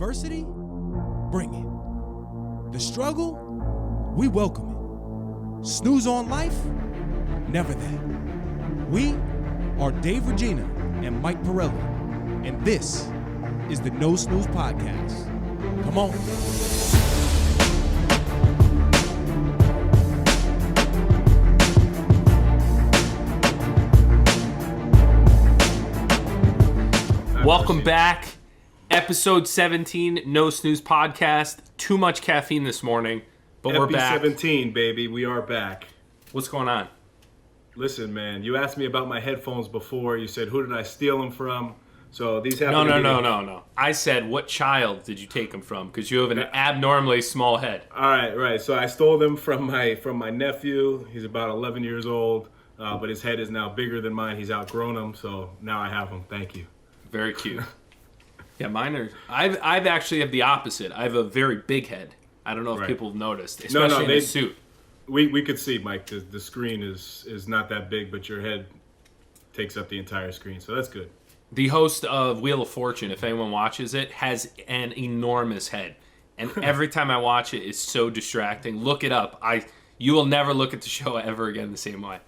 adversity? Bring it. The struggle? We welcome it. Snooze on life? Never that. We are Dave Regina and Mike Pirelli, and this is the No Snooze Podcast. Come on. Welcome back. Episode 17, No Snooze Podcast. Too much caffeine this morning, but we're back. 17, baby. We are back. What's going on? Listen, man, you asked me about my headphones before. You said, who did I steal them from? So these have No. I said, what child did you take them from? Because you have an abnormally small head. All right. So I stole them from my nephew. He's about 11 years old, but his head is now bigger than mine. He's outgrown them, so now I have them. Thank you. Very cute. Yeah, mine are. I've actually have the opposite. I have a very big head. I don't know if people have noticed, especially in a suit. We could see, Mike. The screen is not that big, but your head takes up the entire screen, so that's good. The host of Wheel of Fortune, if anyone watches it, has an enormous head, and every time I watch it, it's so distracting. Look it up. You will never look at the show ever again the same way.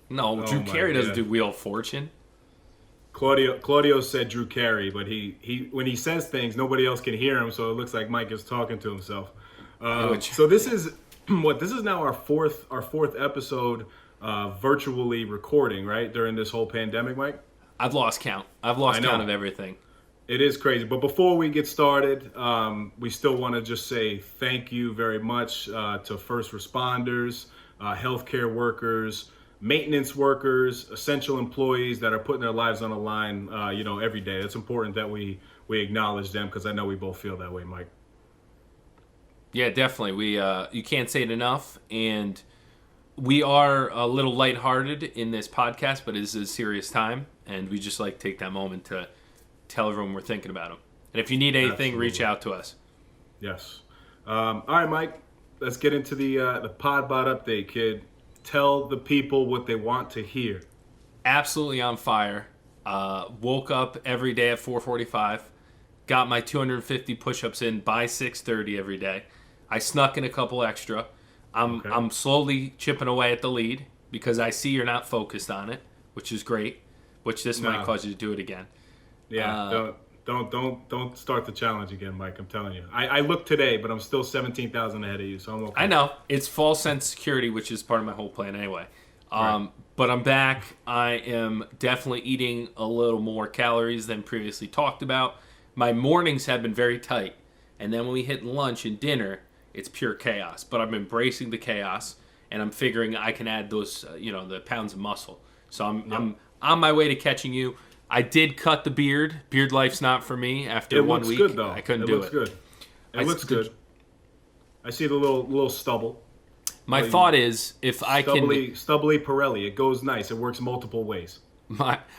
No, Drew Carey doesn't do Wheel of Fortune. Claudio said Drew Carey, but he when he says things, nobody else can hear him, so it looks like Mike is talking to himself. So this is now our fourth episode virtually recording, right, during this whole pandemic, Mike? I've lost count. I've lost count of everything. It is crazy. But before we get started, we still want to just say thank you very much to first responders, healthcare workers, maintenance workers, essential employees that are putting their lives on the line, every day. It's important that we acknowledge them because I know we both feel that way, Mike. Yeah, definitely. You can't say it enough, and we are a little lighthearted in this podcast, but it is a serious time, and we just like take that moment to tell everyone we're thinking about them. And if you need anything, reach out to us. Yes. All right, Mike. Let's get into the Podbot update, kid. Tell the people what they want to hear. Absolutely on fire. Woke up every day at 4:45. Got my 250 push-ups in by 6:30 every day. I snuck in a couple extra. I'm slowly chipping away at the lead because I see you're not focused on it, which is great. Which this might cause you to do it again. Yeah, don't start the challenge again, Mike. I'm telling you. I looked today, but I'm still 17,000 ahead of you, so I'm okay. I know. It's false sense of security, which is part of my whole plan anyway. Right. But I'm back. I am definitely eating a little more calories than previously talked about. My mornings have been very tight. And then when we hit lunch and dinner, it's pure chaos. But I'm embracing the chaos, and I'm figuring I can add those, the pounds of muscle. So I'm on my way to catching you. I did cut the beard. Beard life's not for me. After 1 week, good, though. I couldn't do it. It looks good. I see the little stubble. My thought is, if I can... Stubbly Pirelli. It goes nice. It works multiple ways.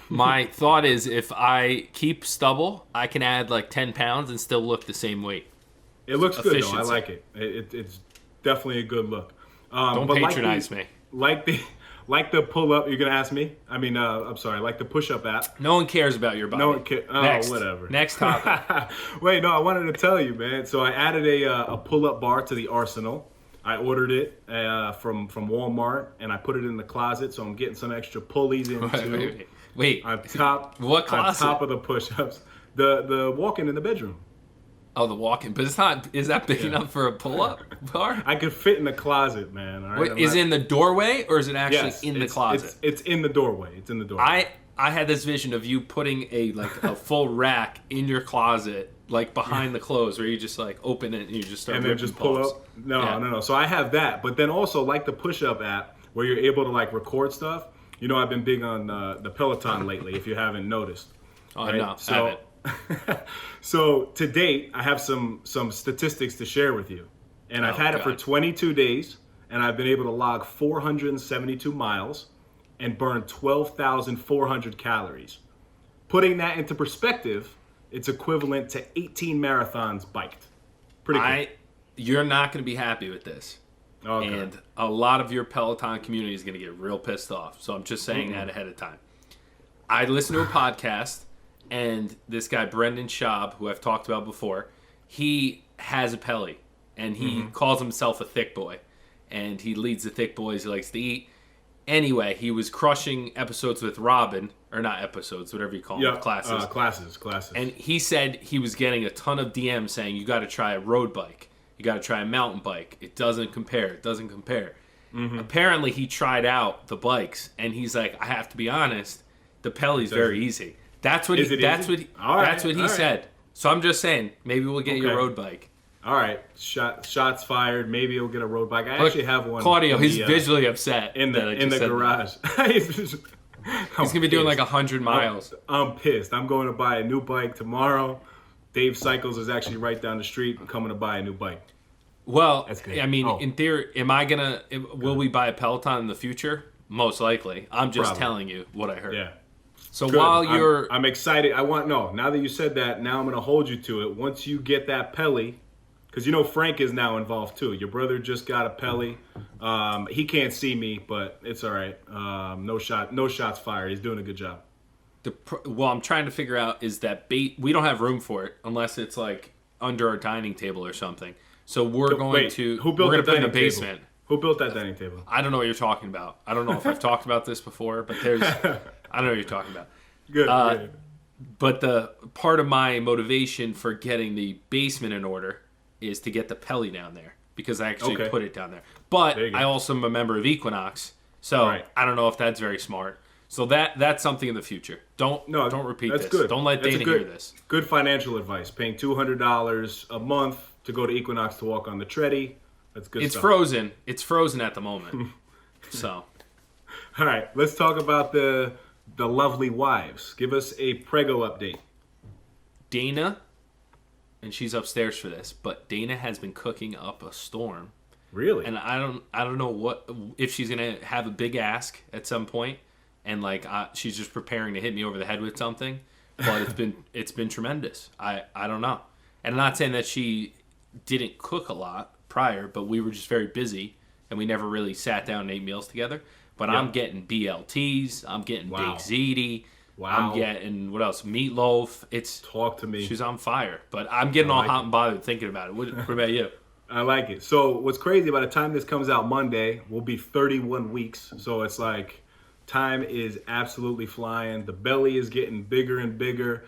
My thought is, if I keep stubble, I can add like 10 pounds and still look the same weight. It looks good, though. I like it. It's definitely a good look. Don't patronize me. Like the pull-up, you're going to ask me? I'm sorry, like the push-up app. No one cares about your body. No one cares. Oh, whatever. Next topic. Wait, no, I wanted to tell you, man. So I added a pull-up bar to the arsenal. I ordered it from Walmart, and I put it in the closet, so I'm getting some extra pulleys in, too. Wait. On top, what closet? On top of the push-ups. The walk-in the bedroom. Oh, the walk-in. But it's not... Is that big enough for a pull-up bar? I could fit in the closet, man. All right? Wait, is it in the doorway, or is it actually in the closet? It's in the doorway. It's in the doorway. I had this vision of you putting a full rack in your closet, like behind the clothes, where you just like open it and you just start and then just pull up. No. So I have that, but then also like the push-up app, where you're able to like record stuff. I've been big on the Peloton lately. If you haven't noticed. Oh right? No, I haven't. So to date, I have some statistics to share with you, and I've had it for 22 days, and I've been able to log 472 miles and burn 12,400 calories. Putting that into perspective, it's equivalent to 18 marathons biked. Pretty cool. You're not going to be happy with this. Okay. And a lot of your Peloton community is going to get real pissed off. So I'm just saying that ahead of time. I listened to a podcast, and this guy Brendan Schaub, who I've talked about before, he has a Pelly, and he calls himself a thick boy, and he leads the thick boys. He likes to eat. Anyway, he was crushing episodes with Robin, or not episodes, whatever you call them, classes. Classes. And he said he was getting a ton of DMs saying, you got to try a road bike. You got to try a mountain bike. It doesn't compare. Apparently, he tried out the bikes, and he's like, I have to be honest, the Pelly's very easy. That's what he said. So I'm just saying, maybe we'll get you a road bike. All right, shots fired. Maybe you'll get a road bike. I actually have one. Claudio, he's visually upset in the garage. He's gonna be doing like 100 miles. I'm pissed. I'm going to buy a new bike tomorrow. Dave Cycles is actually right down the street. I'm coming to buy a new bike. Well, I mean, in theory, will we buy a Peloton in the future? Most likely. I'm just telling you what I heard. Yeah. So good. while you're... I'm excited. Now that you said that, now I'm going to hold you to it. Once you get that Pelly, because Frank is now involved too. Your brother just got a Pelly. He can't see me, but it's all right. No shots fired. He's doing a good job. Well, I'm trying to figure out is that bait. We don't have room for it unless it's like under our dining table or something. So we're going to put it in the basement. Who built that dining table? I don't know what you're talking about. I don't know if I've talked about this before, but I don't know what you're talking about. Good. But the part of my motivation for getting the basement in order is to get the Pelly down there because I actually put it down there. But I also am a member of Equinox, so I don't know if that's very smart. So that's something in the future. Don't repeat this. Good. Don't let Dana hear this. Good financial advice. Paying $200 a month to go to Equinox to walk on the treadie. That's good stuff. Frozen. It's frozen at the moment. So. All right. Let's talk about the lovely wives. Give us a Prego update. Dana, and she's upstairs for this, but Dana has been cooking up a storm. Really? And I don't know if she's gonna have a big ask at some point, and she's just preparing to hit me over the head with something. But it's been tremendous. I don't know, and I'm not saying that she didn't cook a lot prior, but we were just very busy and we never really sat down and ate meals together. But I'm getting BLTs, I'm getting Big Ziti, I'm getting what else? Meatloaf. Talk to me. She's on fire, but I'm getting all hot and bothered thinking about it. What about you? I like it. So what's crazy, by the time this comes out Monday, we'll be 31 weeks. So it's like time is absolutely flying. The belly is getting bigger and bigger.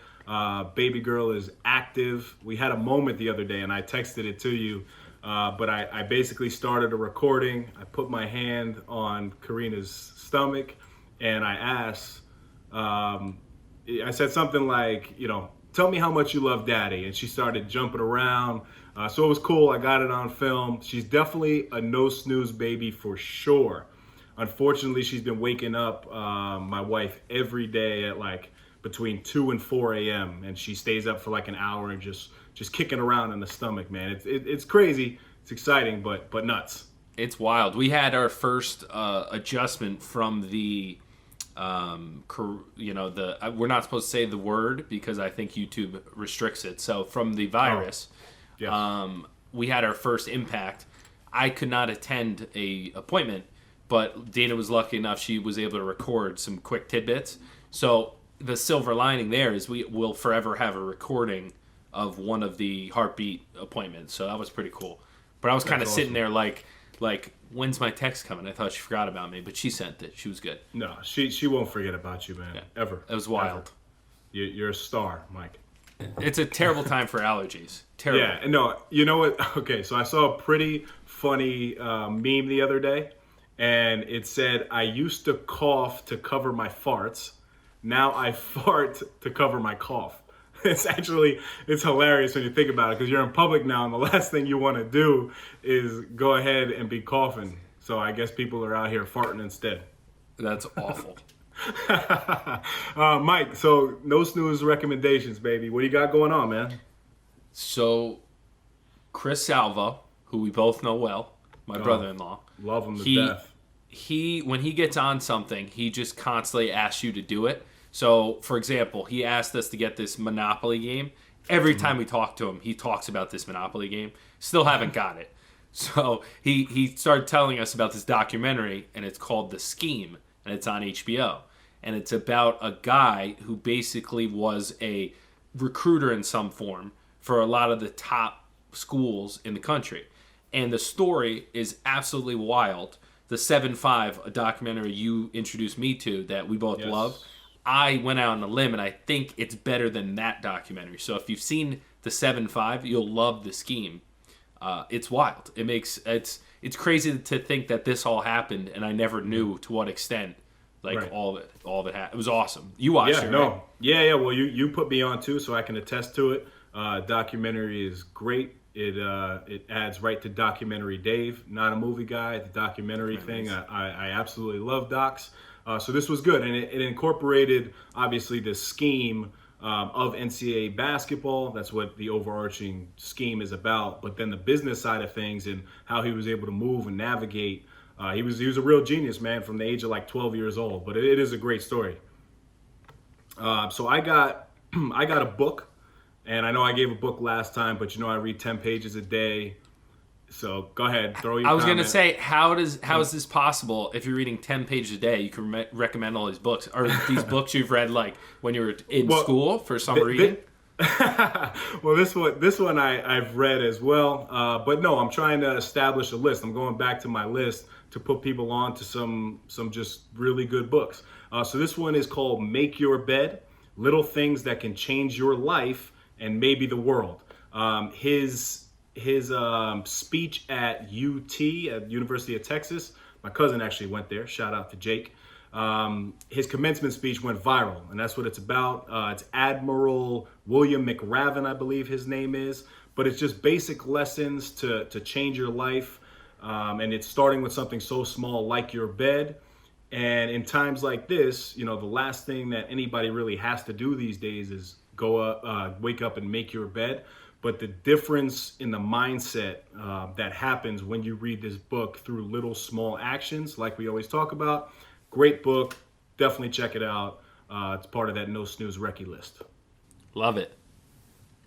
Baby girl is active. We had a moment the other day, and I texted it to you. But I basically started a recording. I put my hand on Karina's stomach, and I asked, I said something like, tell me how much you love daddy. And she started jumping around. So it was cool. I got it on film. She's definitely a no snooze baby for sure. Unfortunately, she's been waking up my wife every day at between 2 and 4 a.m. and she stays up for an hour and just kicking around in the stomach, man. It's crazy. It's exciting, but nuts. It's wild. We had our first adjustment from the, we're not supposed to say the word because I think YouTube restricts it. So from the virus, we had our first impact. I could not attend a appointment, but Dana was lucky enough she was able to record some quick tidbits. So the silver lining there is we will forever have a recording of one of the heartbeat appointments. So that was pretty cool. But I was kind of sitting there like, when's my text coming? I thought she forgot about me, but she sent it. She was good. No, she won't forget about you, man. Yeah. Ever. It was wild. You're a star, Mike. It's a terrible time for allergies. Terrible. Yeah, no, you know what? Okay, so I saw a pretty funny meme the other day, and it said, I used to cough to cover my farts. Now I fart to cover my cough. It's hilarious when you think about it because you're in public now and the last thing you want to do is go ahead and be coughing. So I guess people are out here farting instead. That's awful. Mike, so no snooze recommendations, baby. What do you got going on, man? So Chris Salvo, who we both know well, my brother-in-law. Love him to death. When he gets on something, he just constantly asks you to do it. So, for example, he asked us to get this Monopoly game. Every time we talk to him, he talks about this Monopoly game. Still haven't got it. So he started telling us about this documentary, and it's called The Scheme, and it's on HBO. and it's about a guy who basically was a recruiter in some form for a lot of the top schools in the country. And the story is absolutely wild. The 7-5, a documentary you introduced me to that we both love, I went out on a limb, and I think it's better than that documentary. So if you've seen the 7-5, you'll love the scheme. It's wild. It's crazy to think that this all happened, and I never knew to what extent. All of it happened. It was awesome. You watched it, right? Yeah. Well, you put me on too, so I can attest to it. Documentary is great. It adds right to documentary Dave, not a movie guy. The documentary thing, I absolutely love docs. So this was good, and it incorporated obviously the scheme of NCAA basketball. That's what the overarching scheme is about. But then the business side of things and how he was able to move and navigate. He was a real genius, man, from the age of like 12 years old. But it is a great story. So I got a book. And I know I gave a book last time, but I read 10 pages a day. So go ahead, throw your I was going to comment. say, how is this possible if you're reading 10 pages a day? You can recommend all these books. Are these books you've read like when you were in school for summer reading? Well, this one I've read as well. But no, I'm trying to establish a list. I'm going back to my list to put people on to some just really good books. So this one is called Make Your Bed, Little Things That Can Change Your Life and Maybe the World. His speech at UT, at University of Texas, my cousin actually went there, shout out to Jake. His commencement speech went viral, and that's what it's about. It's Admiral William McRaven, I believe his name is, but it's just basic lessons to change your life, and it's starting with something so small like your bed. And in times like this, the last thing that anybody really has to do these days is wake up and make your bed. But the difference in the mindset that happens when you read this book through little small actions, like we always talk about, great book. Definitely check it out. It's part of that No Snooze Recce list. Love it.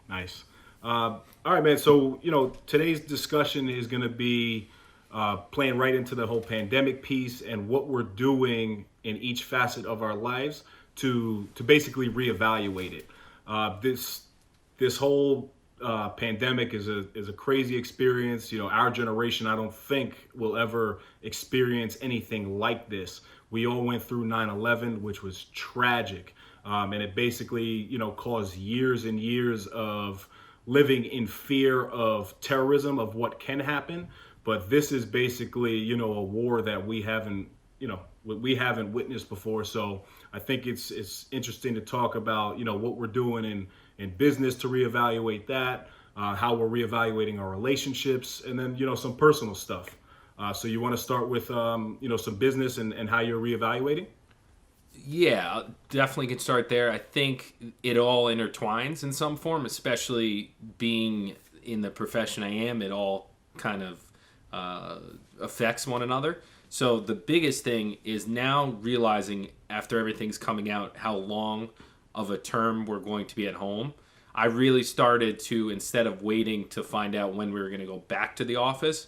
Nice. All right, man. So, today's discussion is going to be playing right into the whole pandemic piece and what we're doing in each facet of our lives to basically reevaluate it. This whole pandemic is a crazy experience. Our generation, I don't think, will ever experience anything like this. We all went through 9/11, which was tragic, and it basically caused years and years of living in fear of terrorism, of what can happen. But this is basically a war that we haven't witnessed before. So I think it's interesting to talk about what we're doing in business to reevaluate that, how we're reevaluating our relationships, and then some personal stuff. So you want to start with some business and how you're reevaluating? Yeah, definitely can start there. I think it all intertwines in some form, especially being in the profession I am. It all kind of affects one another. So the biggest thing is now realizing after everything's coming out how long of a term we're going to be at home. I really started to, instead of waiting to find out when we were going to go back to the office,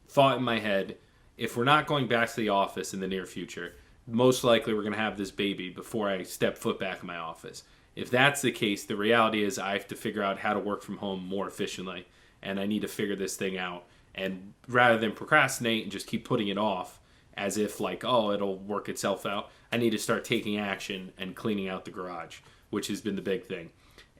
thought in my head, if we're not going back to the office in the near future, most likely we're going to have this baby before I step foot back in my office. If that's the case, the reality is I have to figure out how to work from home more efficiently, and I need to figure this thing out. And rather than procrastinate and just keep putting it off as if like, oh, it'll work itself out, I need to start taking action and cleaning out the garage, which has been the big thing.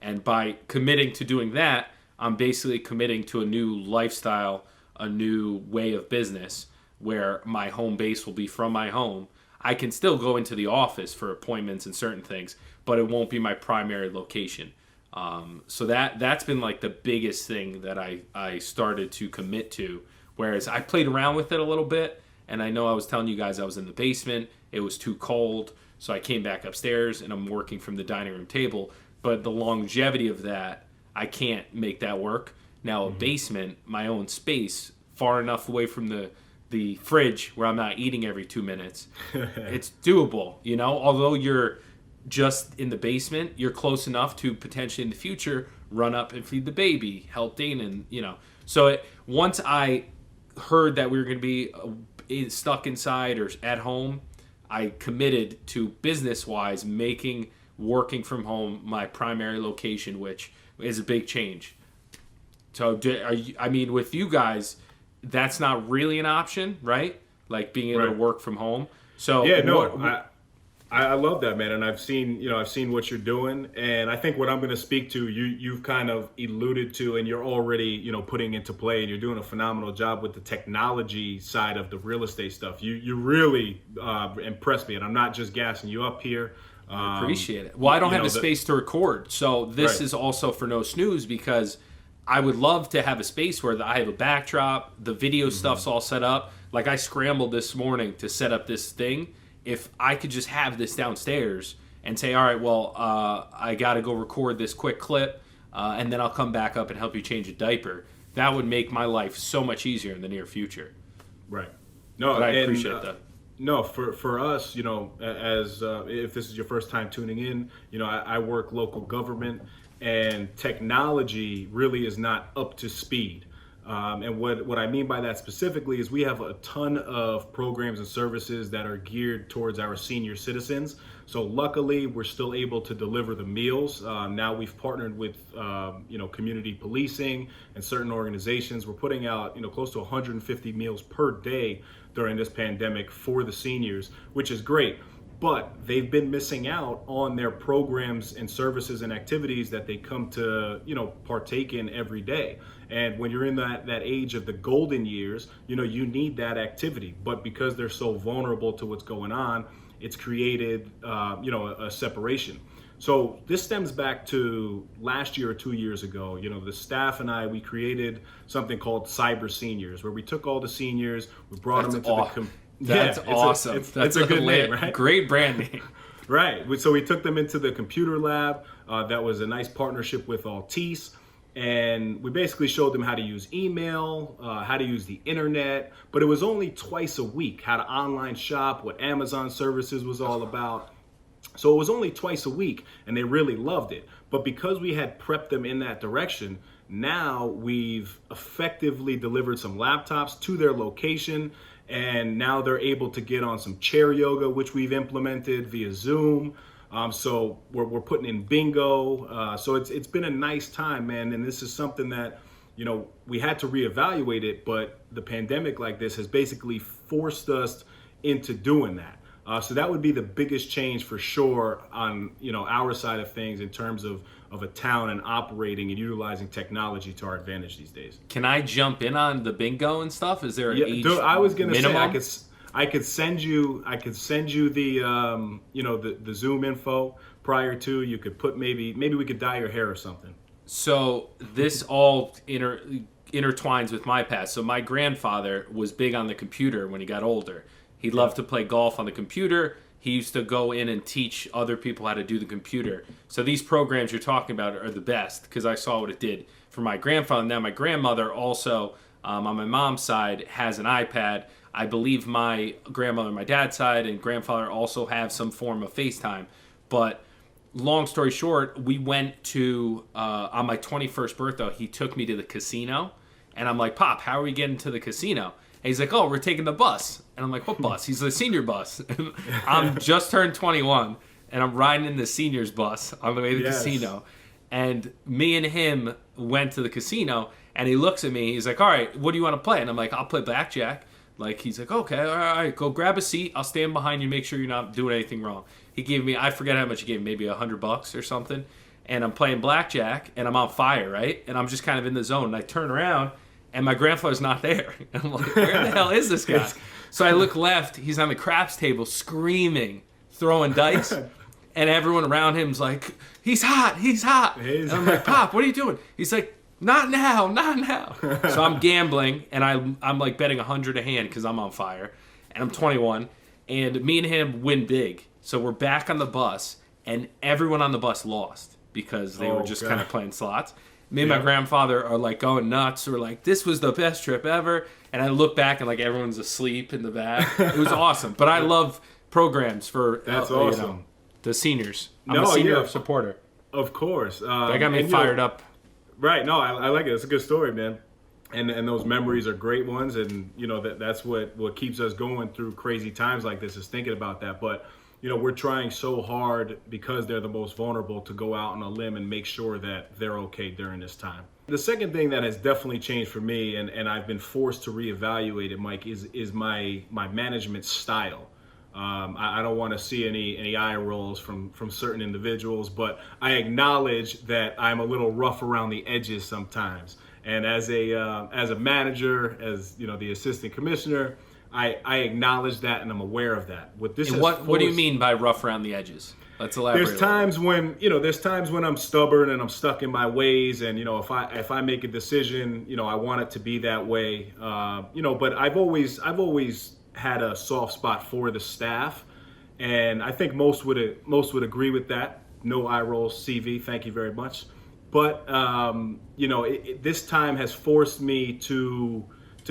And by committing to doing that, I'm basically committing to a new lifestyle, a new way of business where my home base will be from my home. I can still go into the office for appointments and certain things, but it won't be my primary location. So that's been like the biggest thing that I started to commit to, whereas I played around with it a little bit, and I know I was telling you guys I was in the basement, it was too cold, so I came back upstairs and I'm working from the dining room table, but the longevity of that, I can't make that work. Now a basement, my own space, far enough away from the fridge where I'm not eating every 2 minutes, it's doable, although you're just in the basement, you're close enough to potentially in the future run up and feed the baby, help Dana, and So once I heard that we were going to be stuck inside or at home, I committed to business-wise making working from home my primary location, which is a big change. So, with you guys, that's not really an option, right? Like being able to work from home. So yeah, no, I love that, man, and I've seen what you're doing, and I think what I'm going to speak to, you've kind of alluded to, and you're already putting into play, and you're doing a phenomenal job with the technology side of the real estate stuff. You really impressed me, and I'm not just gassing you up here. I appreciate it. Well, I don't have the space to record, so this is also for No Snooze, because I would love to have a space where I have a backdrop, the video stuff's all set up. Like I scrambled this morning to set up this thing. If I could just have this downstairs and say, all right, well, I got to go record this quick clip, and then I'll come back up and help you change a diaper, that would make my life so much easier in the near future. Right. No, but I appreciate that. No, for us, as if this is your first time tuning in, I work local government, and technology really is not up to speed. And what I mean by that specifically is we have a ton of programs and services that are geared towards our senior citizens. So luckily, we're still able to deliver the meals. Now we've partnered with, community policing and certain organizations. We're putting out, close to 150 meals per day during this pandemic for the seniors, which is great. But they've been missing out on their programs and services and activities that they come to, partake in every day. And when you're in that age of the golden years, you need that activity. But because they're so vulnerable to what's going on, it's created, a separation. So this stems back to last year or 2 years ago. The staff and we created something called Cyber Seniors, where we took all the seniors, we brought them into That's awesome. It's a good name, right? Great brand name. Right. So we took them into the computer lab. That was a nice partnership with Altice. And we basically showed them how to use email, how to use the internet. But it was only twice a week, how to online shop, what Amazon services was all about. So it was only twice a week, and they really loved it. But because we had prepped them in that direction, now we've effectively delivered some laptops to their location. And now they're able to get on some chair yoga, which we've implemented via Zoom. So we're putting in bingo. So it's been a nice time, man. And this is something that, we had to reevaluate it, but the pandemic like this has basically forced us into doing that. So that would be the biggest change for sure on, our side of things in terms of a town and operating and utilizing technology to our advantage these days. Can I jump in on the bingo and stuff? Is there an age minimum? I was gonna say I could send you the the Zoom info prior to. You could put maybe we could dye your hair or something. So this all intertwines with my past. So my grandfather was big on the computer when he got older. He loved to play golf on the computer. He used to go in and teach other people how to do the computer. So these programs you're talking about are the best because I saw what it did for my grandfather. Now my grandmother also, on my mom's side, has an iPad. I believe my grandmother on my dad's side and grandfather also have some form of FaceTime. But long story short, we went to, on my 21st birthday, he took me to the casino. And I'm like, Pop, how are we getting to the casino? And he's like, oh, we're taking the bus. And I'm like, what bus? He's the senior bus. I'm just turned 21, and I'm riding in the seniors bus on the way to the casino. And me and him went to the casino, and he looks at me. He's like, all right, what do you want to play? And I'm like, I'll play blackjack. Like, he's like, okay, all right, go grab a seat. I'll stand behind you, make sure you're not doing anything wrong. He gave me, I forget how much he gave me, maybe $100 or something. And I'm playing blackjack, and I'm on fire, right? And I'm just kind of in the zone. And I turn around, and my grandfather's not there. And I'm like, where the hell is this guy? So I look left. He's on the craps table screaming, throwing dice. And everyone around him's like, he's hot, he's hot. And I'm like, Pop, what are you doing? He's like, not now, not now. So I'm gambling, and I'm like betting 100 a hand because I'm on fire. And I'm 21. And me and him win big. So we're back on the bus, and everyone on the bus lost because they were just kind of playing slots. Me and my grandfather are like going nuts. We're like, this was the best trip ever. And I look back and like everyone's asleep in the back. It was awesome. But I love programs for awesome. The seniors. I'm a senior supporter. Of course. That got me fired up. Right. No, I like it. It's a good story, man. and those memories are great ones, and that's what keeps us going through crazy times like this, is thinking about that. But we're trying so hard, because they're the most vulnerable, to go out on a limb and make sure that they're okay during this time. The second thing that has definitely changed for me, and I've been forced to reevaluate it, Mike, is my management style. I don't want to see any eye rolls from certain individuals, but I acknowledge that I'm a little rough around the edges sometimes. And as a manager, as the assistant commissioner, I acknowledge that, and I'm aware of that. What do you mean by rough around the edges? Let's elaborate. There's times when I'm stubborn and I'm stuck in my ways, and if I make a decision, I want it to be that way. But I've always had a soft spot for the staff, and I think most would agree with that. No eye rolls, CV. Thank you very much. But this time has forced me to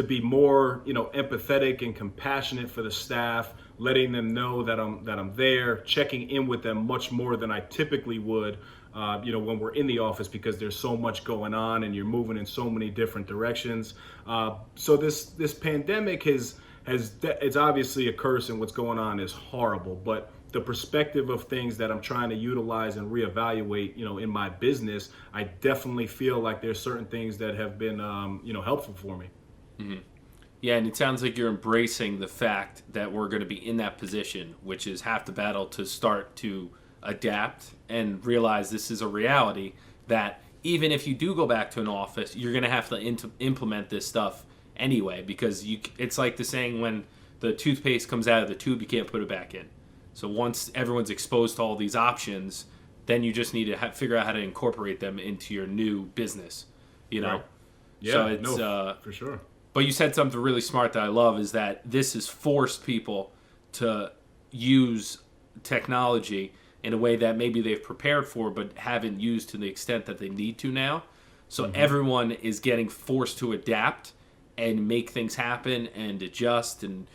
be more empathetic and compassionate for the staff, letting them know that I'm there, checking in with them much more than I typically would, when we're in the office, because there's so much going on and you're moving in so many different directions. So this pandemic it's obviously a curse, and what's going on is horrible, but the perspective of things that I'm trying to utilize and reevaluate, in my business, I definitely feel like there's certain things that have been, helpful for me. Mm-hmm. Yeah, and it sounds like you're embracing the fact that we're going to be in that position, which is half the battle, to start to adapt and realize this is a reality, that even if you do go back to an office, you're going to have to implement this stuff anyway, because it's like the saying, when the toothpaste comes out of the tube, you can't put it back in. So once everyone's exposed to all these options, then you just need to figure out how to incorporate them into your new business, Right. Yeah, so it's for sure. But you said something really smart that I love, is that this has forced people to use technology in a way that maybe they've prepared for but haven't used to the extent that they need to now. So everyone is getting forced to adapt and make things happen and adjust, and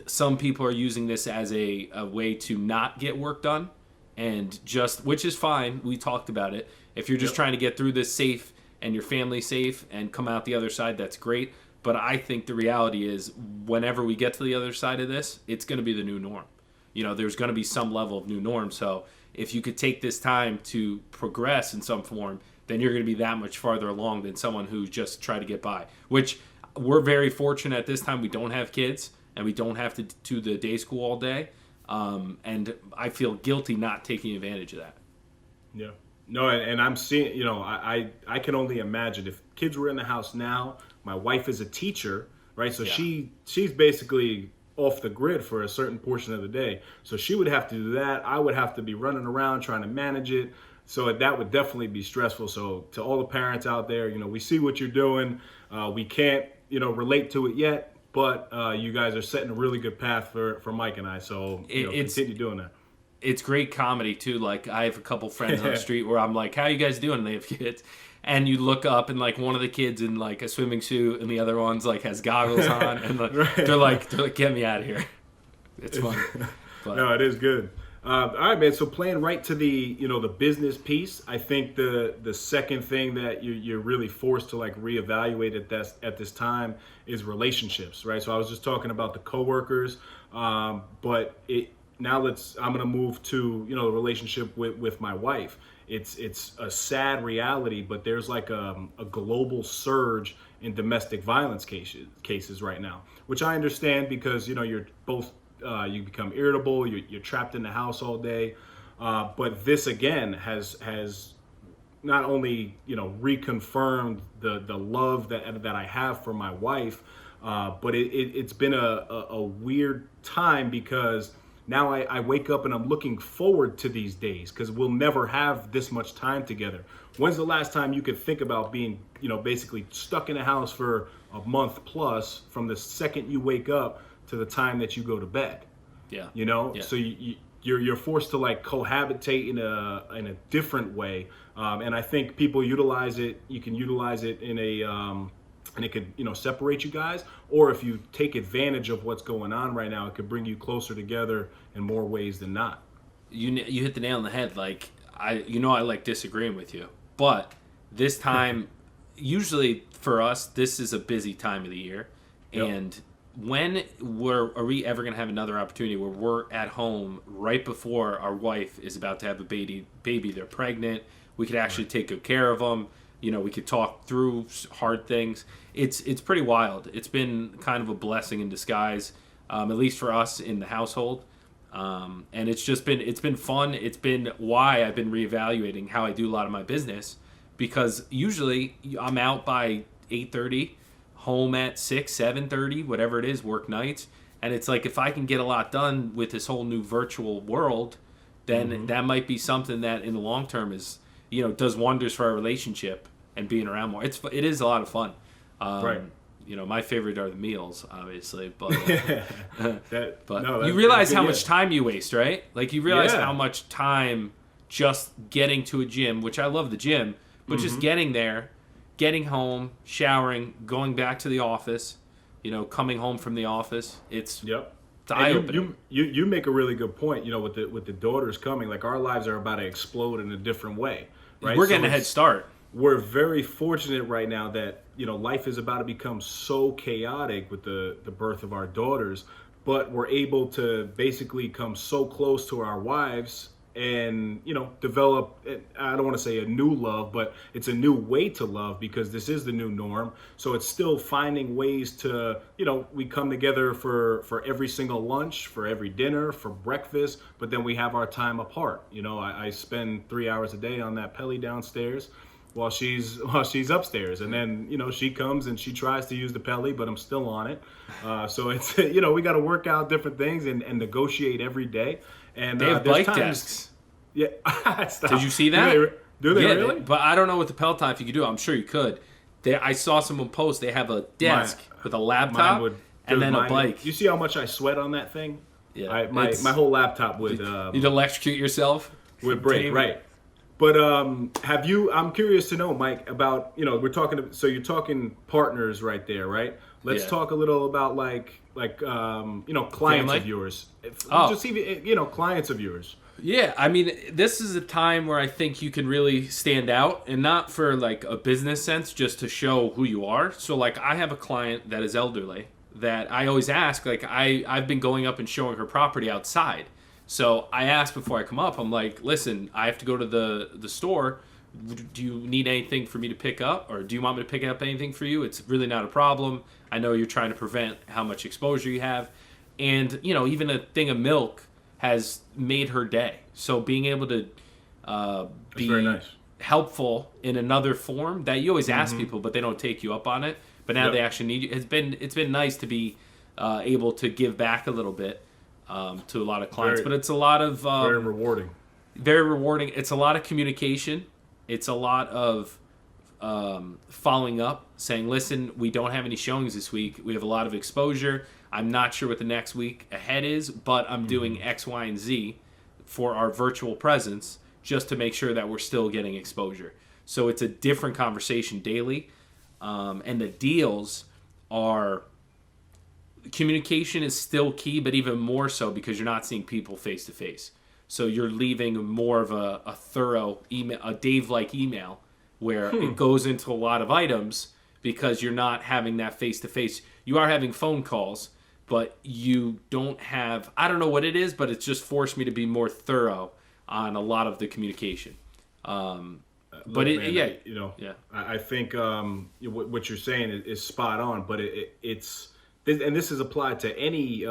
some people are using this as a way to not get work done, and which is fine. We talked about it. If you're just trying to get through this safe and your family safe and come out the other side, that's great. But I think the reality is, whenever we get to the other side of this, it's going to be the new norm. There's going to be some level of new norm. So if you could take this time to progress in some form, then you're going to be that much farther along than someone who just tried to get by, which we're very fortunate at this time. We don't have kids, and we don't have to do the day school all day. And I feel guilty not taking advantage of that. Yeah. No, and I'm seeing, I can only imagine if kids were in the house now. My wife is a teacher, right? So she's basically off the grid for a certain portion of the day. So she would have to do that. I would have to be running around trying to manage it. So that would definitely be stressful. So to all the parents out there, we see what you're doing. We can't, relate to it yet, but you guys are setting a really good path for Mike and I. So continue doing that. It's great comedy too. Like, I have a couple friends on the street where I'm like, "How you guys doing?" And they have kids, and you look up, and like one of the kids in like a swimming suit, and the other one's like has goggles on, and they're like, "Get me out of here." It's fun. But, no, it is good. All right, man. So playing right to the the business piece, I think the second thing that you're really forced to like reevaluate at this time is relationships, right? So I was just talking about the coworkers, but I'm gonna move to the relationship with my wife. It's a sad reality, but there's like a global surge in domestic violence cases right now, which I understand, because you're both. You become irritable. You're trapped in the house all day. But this again has not only reconfirmed the love that I have for my wife, but it's been a weird time, because now I wake up and I'm looking forward to these days, because we'll never have this much time together. When's the last time you could think about being basically stuck in a house for a month plus, from the second you wake up to the time that you go to bed? Yeah. So you're forced to like cohabitate in a different way, and I think people utilize it. You can utilize it in and it could separate you guys, or if you take advantage of what's going on right now, it could bring you closer together in more ways than not. You hit the nail on the head. Like, I like disagreeing with you, but this time usually for us, this is a busy time of the year. Yep. And when are we ever going to have another opportunity where we're at home right before our wife is about to have a baby, they're pregnant, we could actually take good care of them, we could talk through hard things. It's pretty wild. It's been kind of a blessing in disguise, at least for us in the household. And it's been fun. It's been why I've been reevaluating how I do a lot of my business, because usually I'm out by 8:30, home at 6, 7:30, whatever it is, work nights. And it's like, if I can get a lot done with this whole new virtual world, then that might be something that in the long term is, does wonders for our relationship and being around more. It is a lot of fun. Right. My favorite are the meals, obviously, but you realize how much time you waste, right? Like, you realize how much time just getting to a gym, which I love the gym, but just getting there, getting home, showering, going back to the office, coming home from the office. It's eye-opening. You make a really good point, with the daughters coming. Like, our lives are about to explode in a different way, right? We're getting a head start. We're very fortunate right now that, life is about to become so chaotic with the birth of our daughters, but we're able to basically come so close to our wives and, develop, I don't want to say a new love, but it's a new way to love, because this is the new norm. So it's still finding ways to, we come together for every single lunch, for every dinner, for breakfast, but then we have our time apart. I spend 3 hours a day on that Pelly downstairs while she's upstairs, and then she comes and she tries to use the Pelly, but I'm still on it. So it's we got to work out different things and negotiate every day. And they have bike desks. Yeah, Did you see that? Do they really? But I don't know with the Peloton if you could do it. I'm sure you could. I saw someone post. They have a desk with a laptop and then a bike. You see how much I sweat on that thing? Yeah, my whole laptop would. You'd electrocute yourself. Would break, right? But I'm curious to know, Mike, about, we're talking, so you're talking partners right there, right? Let's talk a little about like clients Family? of yours. Just even, clients of yours. Yeah, I mean, this is a time where I think you can really stand out, and not for like a business sense, just to show who you are. So like, I have a client that is elderly that I always ask, like, I've been going up and showing her property outside. So I asked before I come up, I'm like, listen, I have to go to the store. Do you need anything for me to pick up? Or do you want me to pick up anything for you? It's really not a problem. I know you're trying to prevent how much exposure you have. And, even a thing of milk has made her day. So being able to be very nice. Helpful in another form that you always ask people, but they don't take you up on it. But now they actually need you. It's been nice to be able to give back a little bit. To a lot of clients, but it's a lot of very rewarding. Very rewarding. It's a lot of communication. It's a lot of following up, saying, "Listen, we don't have any showings this week. We have a lot of exposure. I'm not sure what the next week ahead is, but I'm doing X, Y, and Z for our virtual presence just to make sure that we're still getting exposure." So it's a different conversation daily, and the deals are. Communication is still key, but even more so because you're not seeing people face to face. So you're leaving more of a thorough email, a Dave-like email, where it goes into a lot of items because you're not having that face to face. You are having phone calls, but you don't have. I don't know what it is, but it's just forced me to be more thorough on a lot of the communication. But I think what you're saying is spot on, but it's. And this is applied to any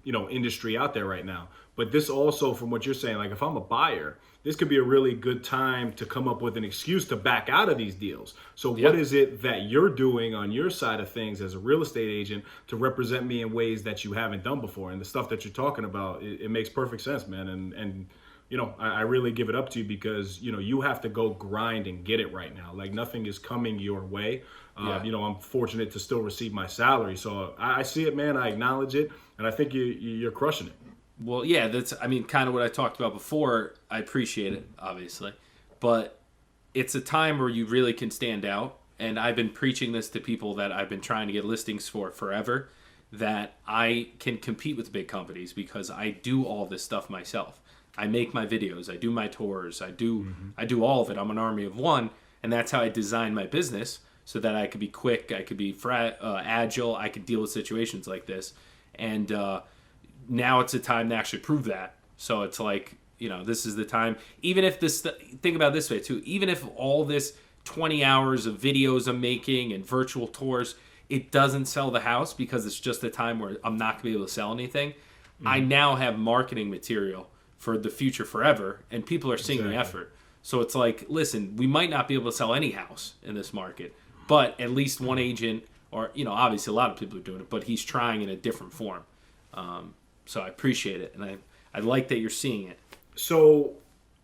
industry out there right now. But this also, from what you're saying, like, if I'm a buyer, this could be a really good time to come up with an excuse to back out of these deals. So what is it that you're doing on your side of things as a real estate agent to represent me in ways that you haven't done before? And the stuff that you're talking about, it makes perfect sense, man. And I really give it up to you, because you have to go grind and get it right now. Like, nothing is coming your way. I'm fortunate to still receive my salary, so I see it, man. I acknowledge it, and I think you're crushing it. Well, yeah, that's kind of what I talked about before. I appreciate it, obviously, but it's a time where you really can stand out. And I've been preaching this to people that I've been trying to get listings for forever, that I can compete with big companies because I do all this stuff myself. I make my videos, I do my tours, I do all of it. I'm an army of one, and that's how I design my business. so that I could be quick, I could be agile, I could deal with situations like this. And now it's a time to actually prove that. So it's like, this is the time. Even if think about it this way too, even if all this 20 hours of videos I'm making and virtual tours, it doesn't sell the house because it's just a time where I'm not going to be able to sell anything. I now have marketing material for the future forever, and people are seeing the effort. So it's like, listen, we might not be able to sell any house in this market, but at least one agent, or, obviously a lot of people are doing it, but he's trying in a different form. So I appreciate it, and I like that you're seeing it. So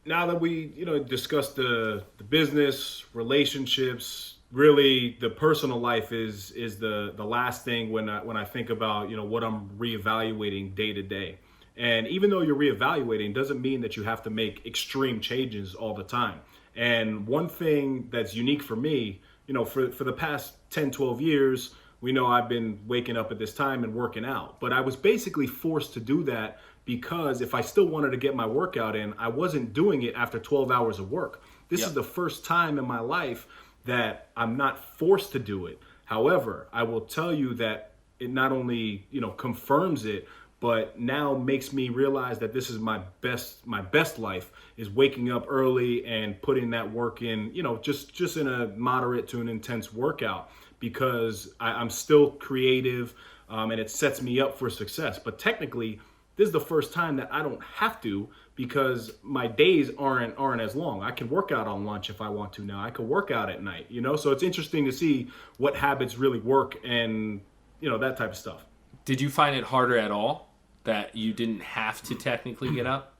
now that we, discussed the business, relationships, really the personal life is the last thing when I think about, what I'm reevaluating day to day. And even though you're reevaluating doesn't mean that you have to make extreme changes all the time. And one thing that's unique for me, for the past 10, 12 years, we know I've been waking up at this time and working out. But I was basically forced to do that because if I still wanted to get my workout in, I wasn't doing it after 12 hours of work. This is the first time in my life that I'm not forced to do it. However, I will tell you that it not only, confirms it, but now makes me realize that this is my best life is waking up early and putting that work in, just in a moderate to an intense workout, because I'm still creative and it sets me up for success. But technically, this is the first time that I don't have to, because my days aren't as long. I can work out on lunch if I want to now. I can work out at night, So it's interesting to see what habits really work and, that type of stuff. Did you find it harder at all that you didn't have to technically get up?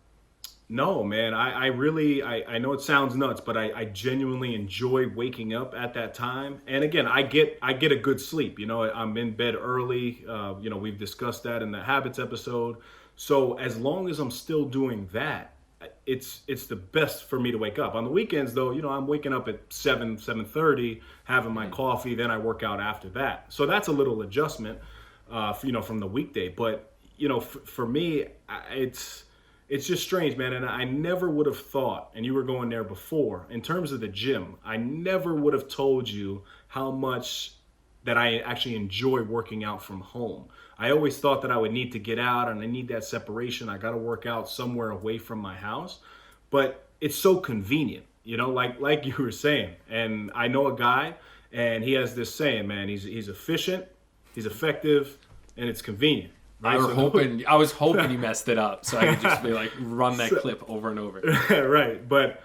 No, man. I really know it sounds nuts, but I genuinely enjoy waking up at that time. And again, I get a good sleep. I'm in bed early. We've discussed that in the habits episode. So as long as I'm still doing that, it's the best for me to wake up. On the weekends, though, I'm waking up at 7:30, having my coffee, then I work out after that. So that's a little adjustment, from the weekday. But for me, it's just strange, man. And I never would have thought, and you were going there before, in terms of the gym, I never would have told you how much that I actually enjoy working out from home. I always thought that I would need to get out and I need that separation. I got to work out somewhere away from my house, but it's so convenient, like you were saying. And I know a guy, and he has this saying, man, he's efficient, he's effective, and it's convenient. Right? I was hoping you messed it up so I could just be like, run that clip over and over. Right. But,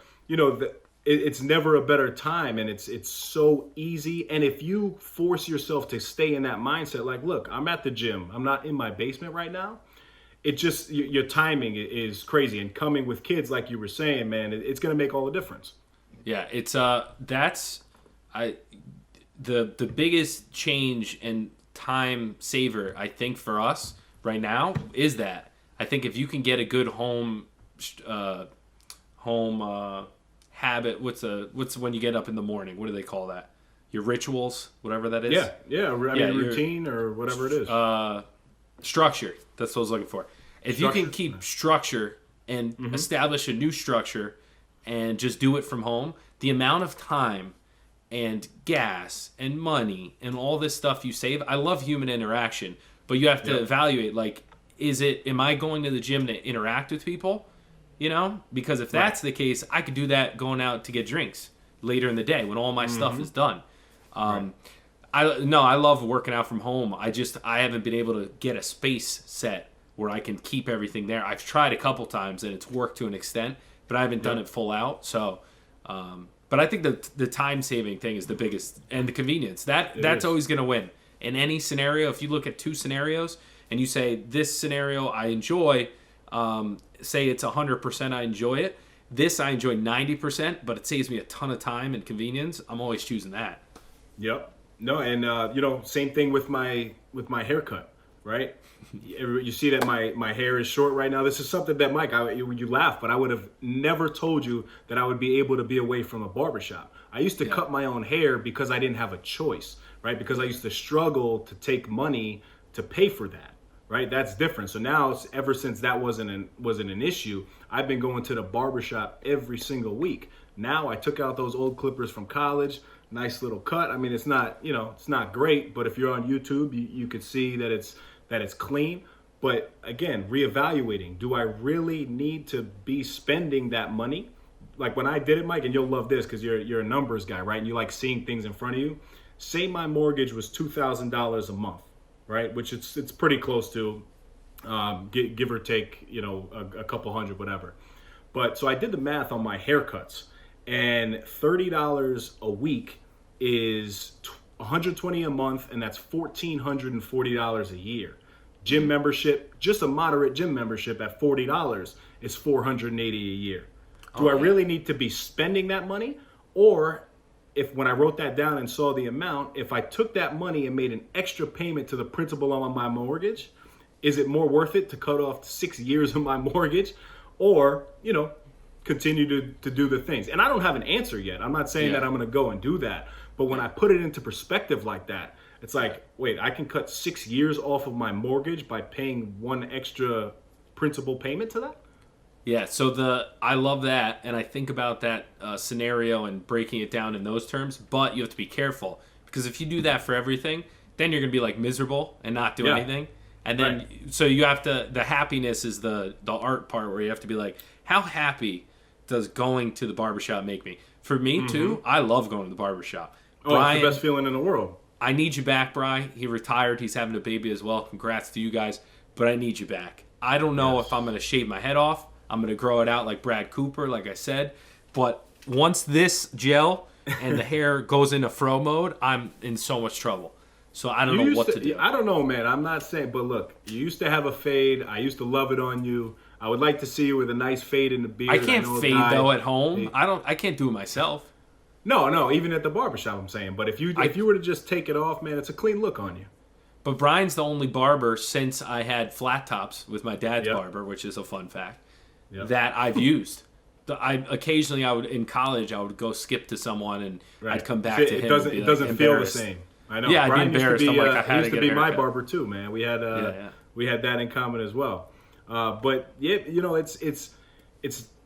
it's never a better time, and it's so easy. And if you force yourself to stay in that mindset, like, look, I'm at the gym, I'm not in my basement right now. It just, your timing is crazy. And coming with kids, like you were saying, man, it's going to make all the difference. Yeah, it's the biggest change and time saver, I think, for us right now is that. I think if you can get a good home habit, what's when you get up in the morning? What do they call that? Your rituals, whatever that is. Yeah. Routine or whatever it is. Structure. That's what I was looking for. If you can keep structure and establish a new structure and just do it from home, the amount of time and gas and money and all this stuff you save. I love human interaction, but you have to evaluate, like, am I going to the gym to interact with people? Because if that's the case, I could do that going out to get drinks later in the day when all my stuff is done. I love working out from home. I haven't been able to get a space set where I can keep everything there. I've tried a couple times and it's worked to an extent, but I haven't done it full out. So, but I think the time saving thing is the biggest, and the convenience. That's always going to win in any scenario. If you look at two scenarios and you say this scenario I enjoy, say it's 100% I enjoy it. This I enjoy 90%, but it saves me a ton of time and convenience. I'm always choosing that. Yep. No, and same thing with my haircut, right? You see that my hair is short right now. This is something that, Mike, you laugh, but I would have never told you that I would be able to be away from a barbershop. I used to cut my own hair because I didn't have a choice, right? Because I used to struggle to take money to pay for that. Right, that's different. So now, ever since that wasn't an issue, I've been going to the barbershop every single week. Now I took out those old clippers from college. nice little cut. I mean, it's not, it's not great, but if you're on YouTube, you could see that it's clean. But again, reevaluating, do I really need to be spending that money? Like when I did it, Mike, and you'll love this because you're a numbers guy, right? And you like seeing things in front of you. Say my mortgage was $2,000 a month, right? Which it's pretty close to, give or take, a couple hundred, whatever. But so I did the math on my haircuts, and $30 a week is $120 a month, and that's $1,440 a year. Gym membership, just a moderate gym membership at $40 is $480 a year. Do I really need to be spending that money? Or if when I wrote that down and saw the amount, if I took that money and made an extra payment to the principal on my mortgage, is it more worth it to cut off 6 years of my mortgage? Or, continue to do the things? And I don't have an answer yet. I'm not saying that I'm going to go and do that. But when I put it into perspective like that, it's like, wait, I can cut 6 years off of my mortgage by paying one extra principal payment to that? Yeah, so I love that, and I think about that scenario and breaking it down in those terms, but you have to be careful, because if you do that for everything, then you're going to be like miserable and not do anything. And then, so you have to, the happiness is the art part where you have to be like, how happy does going to the barbershop make me? For me, too, I love going to the barbershop. Brian, it's the best feeling in the world. I need you back, Brian. He retired. He's having a baby as well. Congrats to you guys. But I need you back. I don't know if I'm going to shave my head off. I'm going to grow it out like Brad Cooper, like I said. But once this gel and the hair goes into fro mode, I'm in so much trouble. So I don't know what to do. I don't know, man. I'm not saying. But look, you used to have a fade. I used to love it on you. I would like to see you with a nice fade in the beard. I can't fade, though, at home. I can't do it myself. No, even at the barbershop, I'm saying. But if you were to just take it off, man, it's a clean look on you. But Brian's the only barber since I had flat tops with my dad's barber, which is a fun fact, that I've used. Occasionally, in college, I would go skip to someone and I'd come back to him. It doesn't feel the same. I know. Yeah, Brian I'd be embarrassed. I'm like, I had used to be my barber too, man. We had that in common as well. But yeah, it's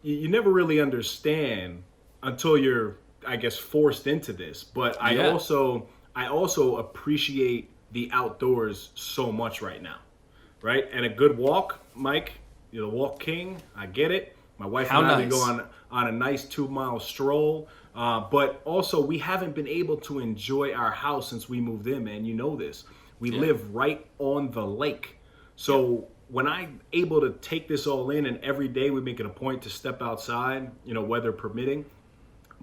you never really understand until you're, I guess, forced into this. But I also appreciate the outdoors so much right now, right? And a good walk, Mike, you're the walk king. I get it. My wife and I go on a nice 2-mile stroll. But also, we haven't been able to enjoy our house since we moved in, man. You know this. We live right on the lake. So when I'm able to take this all in, and every day we make it a point to step outside, weather permitting.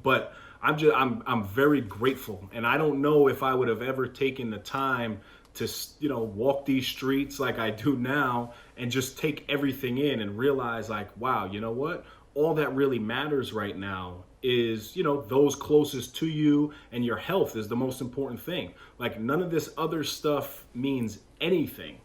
But I'm very grateful, and I don't know if I would have ever taken the time to walk these streets like I do now and just take everything in and realize, like, wow, you know what? All that really matters right now is, those closest to you, and your health is the most important thing. Like, none of this other stuff means anything,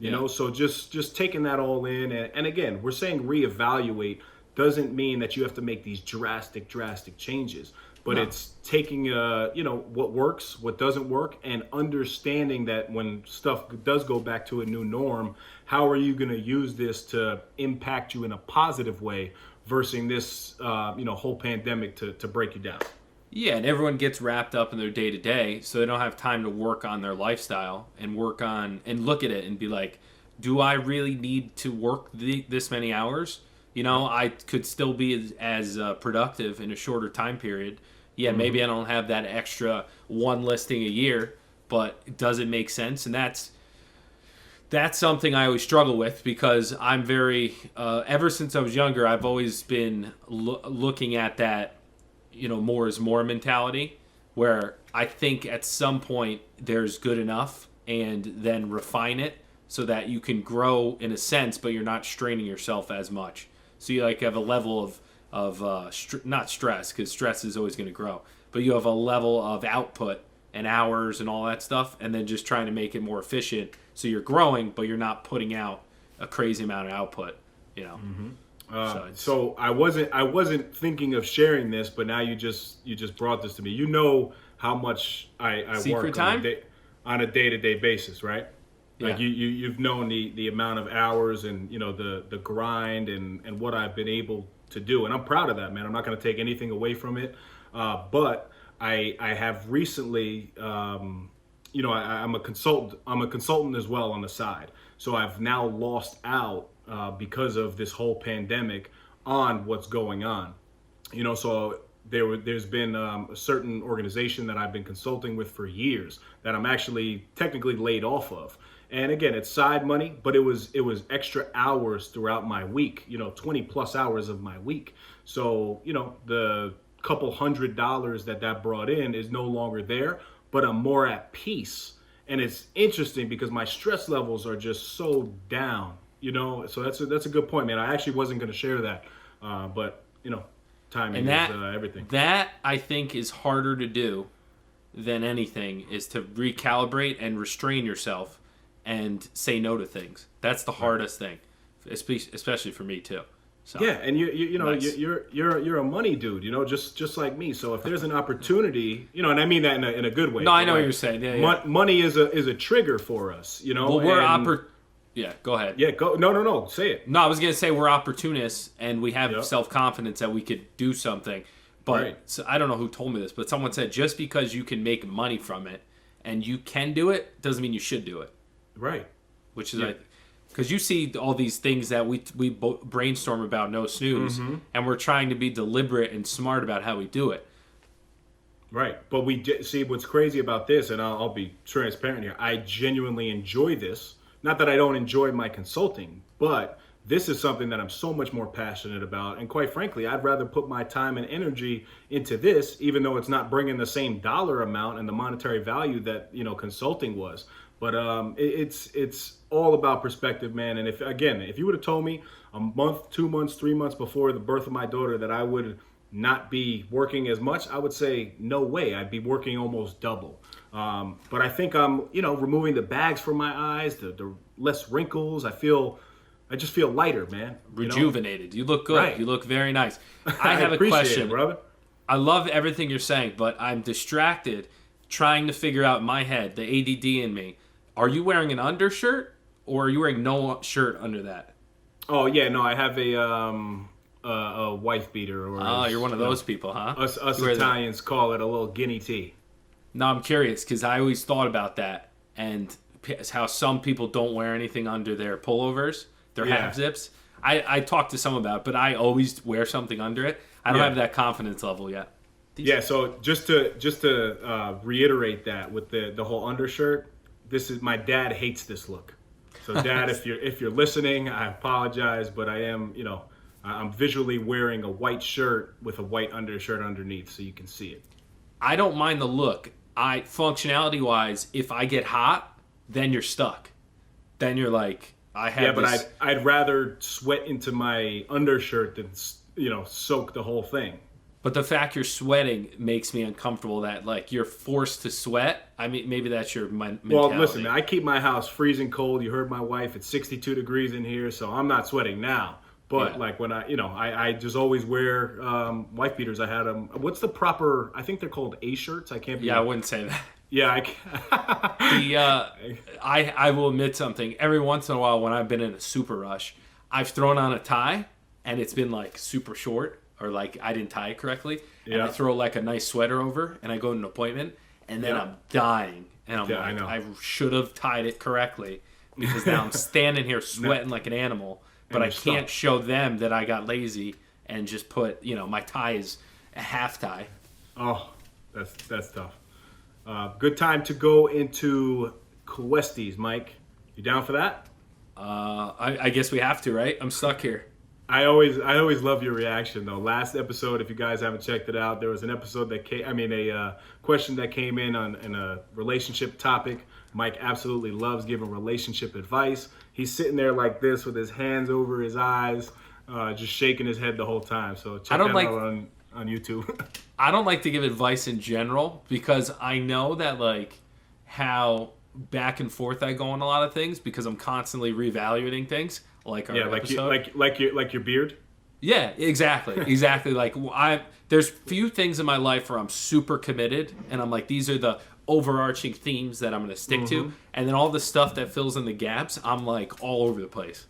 you know? So just taking that all in, and again, we're saying reevaluate doesn't mean that you have to make these drastic changes. But it's taking, what works, what doesn't work, and understanding that when stuff does go back to a new norm, how are you going to use this to impact you in a positive way versus this, whole pandemic to break you down? Yeah, and everyone gets wrapped up in their day-to-day, so they don't have time to work on their lifestyle and work on and look at it and be like, do I really need to work this many hours? I could still be as productive in a shorter time period. Yeah, maybe I don't have that extra one listing a year, but does it make sense? And that's something I always struggle with, because I'm very, ever since I was younger, I've always been looking at that, more is more mentality, where I think at some point there's good enough, and then refine it so that you can grow in a sense, but you're not straining yourself as much. So you have a level of not stress, because stress is always going to grow, but you have a level of output and hours and all that stuff, and then just trying to make it more efficient, so you're growing, but you're not putting out a crazy amount of output, So I wasn't thinking of sharing this, but now you just brought this to me. You know how much I work on a day-to-day basis, right? Yeah. Like you've known the amount of hours and the grind and what I've been able to do, and I'm proud of that, man. I'm not going to take anything away from it, but I have recently, I'm a consultant. I'm a consultant as well on the side. So I've now lost out because of this whole pandemic on what's going on. So there's been a certain organization that I've been consulting with for years that I'm actually technically laid off of. And again, it's side money, but it was extra hours throughout my week, 20 plus hours of my week. So, the couple $100 that brought in is no longer there, but I'm more at peace. And it's interesting because my stress levels are just so down, so that's a good point, man. I actually wasn't going to share that, but timing is everything. That I think is harder to do than anything, is to recalibrate and restrain yourself and say no to things. That's the hardest thing, especially for me too. So, yeah, and nice. you're a money dude, just like me. So if there's an opportunity, and I mean that in a good way. No, I know what you're saying. Yeah. Money is a trigger for us, Well, we're Yeah, go ahead. Yeah, go. No, say it. No, I was gonna say we're opportunists and we have self-confidence that we could do something. But so, I don't know who told me this, but someone said just because you can make money from it and you can do it doesn't mean you should do it. Right. Which is like, because you see all these things that we brainstorm about No Snooze, and we're trying to be deliberate and smart about how we do it. Right. But we see what's crazy about this, and I'll be transparent here. I genuinely enjoy this. Not that I don't enjoy my consulting, but this is something that I'm so much more passionate about. And quite frankly, I'd rather put my time and energy into this, even though it's not bringing the same dollar amount and the monetary value that, consulting was. But it's all about perspective, man. And if you would have told me a month, 2 months, 3 months before the birth of my daughter that I would not be working as much, I would say, no way. I'd be working almost double. But I think I'm, removing the bags from my eyes, the less wrinkles. I just feel lighter, man. Rejuvenated. You look good. Right. You look very nice. I have a question. It, brother. I love everything you're saying, but I'm distracted trying to figure out in my head, the ADD in me. Are you wearing an undershirt or are you wearing no shirt under that? Oh, yeah, no, I have a wife beater. Or you're one of those people, huh? Us Italians call it a little guinea tee. No, I'm curious because I always thought about that and how some people don't wear anything under their pullovers, their half zips. I talked to some about it, but I always wear something under it. I don't have that confidence level yet. Yeah, so just to reiterate that with the whole undershirt, my dad hates this look. So Dad, if you're listening, I apologize, but I am, I'm visually wearing a white shirt with a white undershirt underneath so you can see it. I don't mind the look. Functionality wise, if I get hot, then you're stuck. Then you're like, but I'd rather sweat into my undershirt than soak the whole thing. But the fact you're sweating makes me uncomfortable. That like you're forced to sweat. I mean, maybe that's your mentality. Well, listen, man, I keep my house freezing cold. You heard my wife; it's 62 degrees in here, so I'm not sweating now. But like when I just always wear wife beaters. I had them. What's the proper? I think they're called A shirts. I can't. I wouldn't say that. Yeah, I will admit something. Every once in a while, when I've been in a super rush, I've thrown on a tie, and it's been like super short, or like I didn't tie it correctly, and I throw like a nice sweater over, and I go to an appointment, and then I'm dying, and I'm like, I should have tied it correctly, because now I'm standing here sweating like an animal, but I can't show them that I got lazy and just put, my tie is a half tie. Oh, that's tough. Good time to go into Questies, Mike. You down for that? I guess we have to, right? I'm stuck here. I always love your reaction though. Last episode, if you guys haven't checked it out, there was an episode a question that came in on a relationship topic. Mike absolutely loves giving relationship advice. He's sitting there like this with his hands over his eyes, just shaking his head the whole time. So check that out on YouTube. I don't like to give advice in general because I know that like how back and forth I go on a lot of things because I'm constantly reevaluating things. Like our episode. like your beard. Yeah, exactly. Like there's few things in my life where I'm super committed, and I'm like, these are the overarching themes that I'm going to stick to, and then all the stuff that fills in the gaps, I'm like all over the place.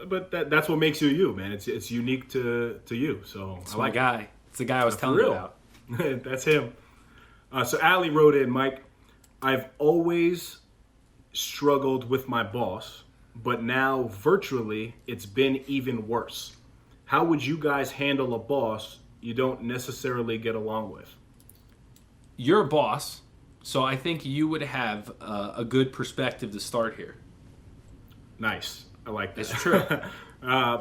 But that's what makes you, man. It's unique to you. So it's my guy. It's the guy I was telling you about. That's him. So Allie wrote in, Mike, I've always struggled with my boss, but now virtually it's been even worse. How would you guys handle a boss you don't necessarily get along with? You're a boss, so I think you would have a good perspective to start here. Nice. I like that. It's true.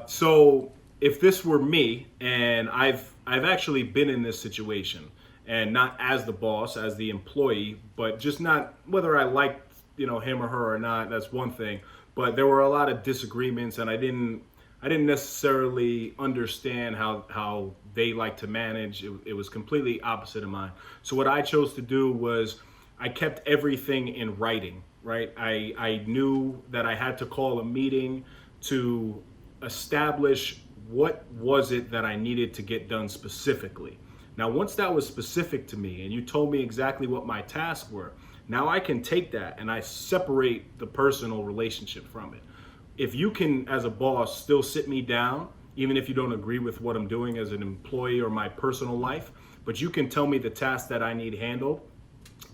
So if this were me, and I've actually been in this situation, and not as the boss, as the employee, but just not whether I liked him or her or not. That's one thing. But there were a lot of disagreements, and I didn't necessarily understand how they like to manage. It was completely opposite of mine. So what I chose to do was I kept everything in writing. Right? I knew that I had to call a meeting to establish what was it that I needed to get done specifically. Now, once that was specific to me and you told me exactly what my tasks were, now I can take that and I separate the personal relationship from it. If you can, as a boss, still sit me down, even if you don't agree with what I'm doing as an employee or my personal life, but you can tell me the tasks that I need handled,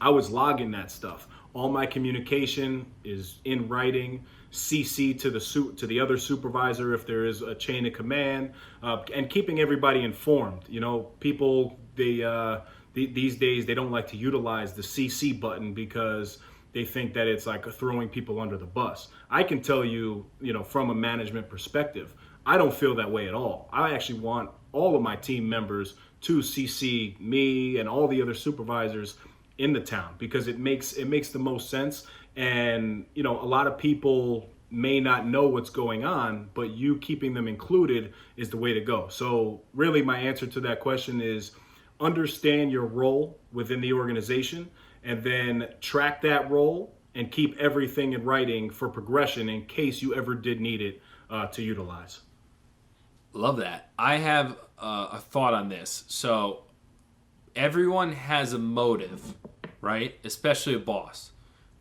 I was logging that stuff. All my communication is in writing, CC to the other supervisor if there is a chain of command, and keeping everybody informed. People these days they don't like to utilize the CC button because they think that it's like throwing people under the bus. I can tell you, from a management perspective, I don't feel that way at all. I actually want all of my team members to CC me and all the other supervisors in the town because it makes the most sense. And a lot of people may not know what's going on, but you keeping them included is the way to go. So really my answer to that question is understand your role within the organization and then track that role and keep everything in writing for progression in case you ever did need it to utilize. Love that. I have a thought on this. So everyone has a motive, right? Especially a boss.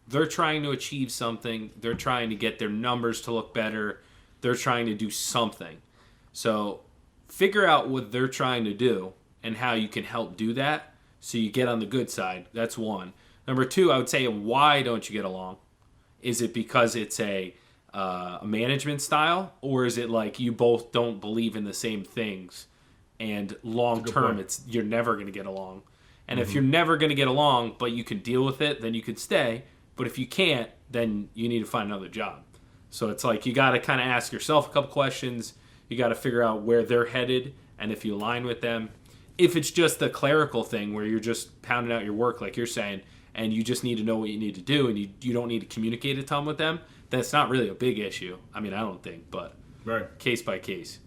They're trying to achieve something. They're trying to get their numbers to look better. They're trying to do something. So figure out what they're trying to do and how you can help do that so you get on the good side. That's one. Number two, I would say, why don't you get along? Is it because it's a management style, or is it like you both don't believe in the same things and long term you're never going to get along? And if you're never going to get along but you can deal with it, then you could stay. But if you can't, then you need to find another job. So it's like you got to kind of ask yourself a couple questions. You got to figure out where they're headed and if you align with them. If it's just a clerical thing where you're just pounding out your work like you're saying and you just need to know what you need to do and you don't need to communicate a ton with them, that's not really a big issue. I mean, I don't think, but right. Case by case.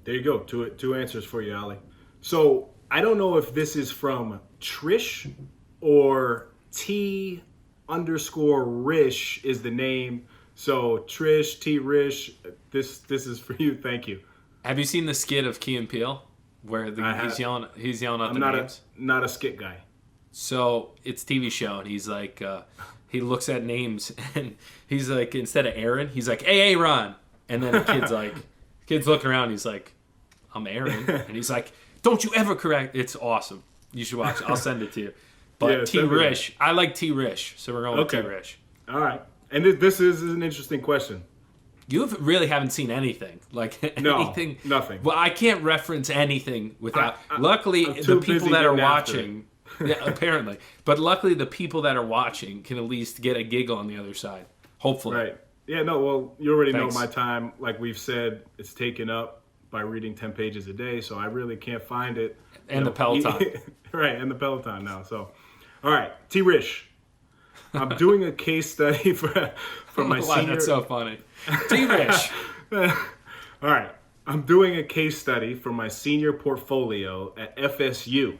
There you go. Two answers for you, Ali. So I don't know if this is from Trish or T_Rish is the name. So Trish, T_Rish, this is for you. Thank you. Have you seen the skit of Key and Peele where he's yelling out the names? Not a skit guy. So it's a TV show, and he's like, he looks at names, and he's like, instead of Aaron, he's like, hey, Ron. And then the kid's looking around, and he's like, I'm Aaron. And he's like, don't you ever correct. It's awesome. You should watch it. I'll send it to you. But yeah, T_Rish, I like T_Rish, so we're going with T_Rish. All right. And this is an interesting question. You really haven't seen anything. Anything. Nothing. Well, I can't reference anything without... luckily, the people that are watching... Yeah, apparently. But luckily, the people that are watching can at least get a giggle on the other side. Hopefully. Right. Yeah, no, well, you already know my time. Like we've said, it's taken up by reading 10 pages a day, so I really can't find it. And the Peloton. Right, and the Peloton now. So, all right, T_Rish. I'm doing a case study for my senior... That's so funny. T_Rish. All right. I'm doing a case study for my senior portfolio at FSU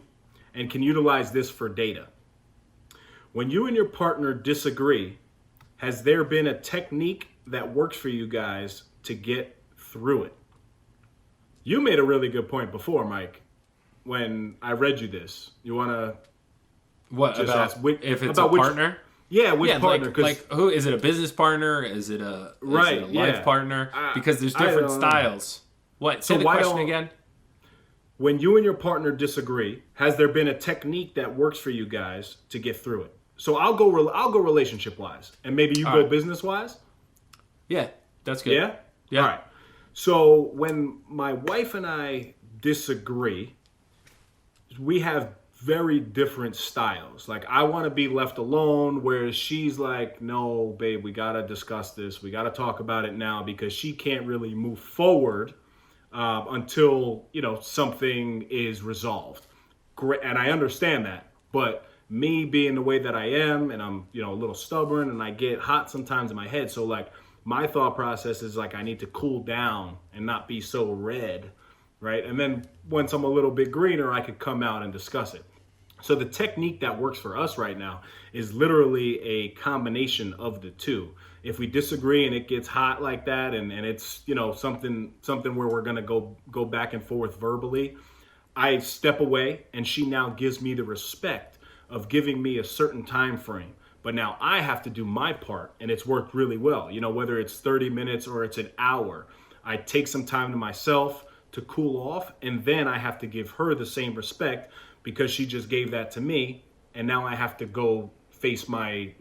and can utilize this for data. When you and your partner disagree, has there been a technique that works for you guys to get through it? You made a really good point before, Mike, when I read you this. You want to... What, about if it's a partner? Which partner? Like who is it? A business partner? Is it a life partner? Because there's different styles. What? Say the question again. when you and your partner disagree, has there been a technique that works for you guys to get through it? So I'll go relationship wise, and maybe you go business wise. Yeah, that's good. Yeah? Yeah. All right. So when my wife and I disagree, we have very different styles. Like, I want to be left alone, whereas she's like, no, babe, we got to discuss this. We got to talk about it now, because she can't really move forward until, something is resolved. Great. And I understand that. But me being the way that I am, and I'm, a little stubborn, and I get hot sometimes in my head. So, like, my thought process is like, I need to cool down and not be so red, right? And then once I'm a little bit greener, I could come out and discuss it. So the technique that works for us right now is literally a combination of the two. If we disagree and it gets hot like that, and it's, something where we're going to go back and forth verbally, I step away, and she now gives me the respect of giving me a certain time frame. But now I have to do my part, and it's worked really well. Whether it's 30 minutes or it's an hour, I take some time to myself to cool off, and then I have to give her the same respect, because she just gave that to me, and now I have to go face my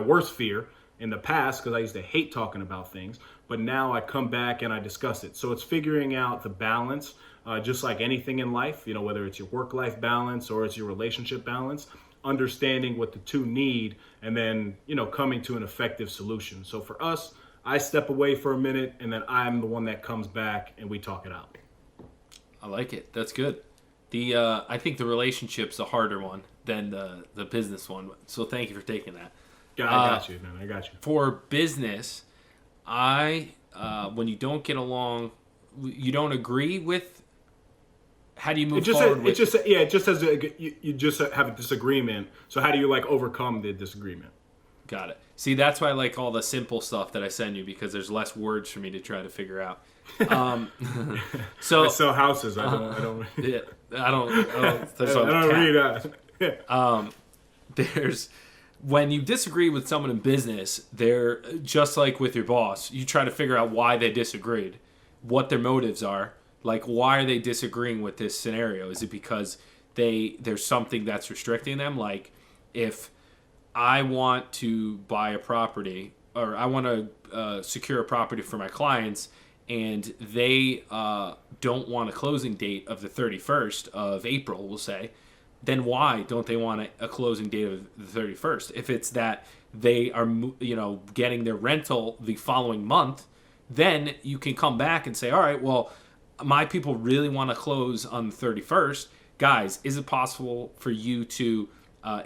worst fear in the past, because I used to hate talking about things, but now I come back and I discuss it. So it's figuring out the balance, just like anything in life, whether it's your work-life balance or it's your relationship balance, understanding what the two need, and then, coming to an effective solution. So for us, I step away for a minute, and then I'm the one that comes back and we talk it out. I like it. That's good. I think the relationship's a harder one than the business one. So thank you for taking that. Yeah, I got you, man. I got you. For business, when you don't get along, you don't agree with. How do you move forward? It just says you just have a disagreement. So how do you overcome the disagreement? Got it. See, that's why I like all the simple stuff that I send you, because there's less words for me to try to figure out. So I sell houses. I don't. Yeah, I don't read. There's when you disagree with someone in business, they're just like with your boss. You try to figure out why they disagreed, what their motives are. Like, why are they disagreeing with this scenario? Is it because there's something that's restricting them? Like, if I want to buy a property, or I want to secure a property for my clients, and they don't want a closing date of the 31st of April, we'll say, then why don't they want a closing date of the 31st? If it's that they are, getting their rental the following month, then you can come back and say, all right, well, my people really want to close on the 31st. Guys, is it possible for you to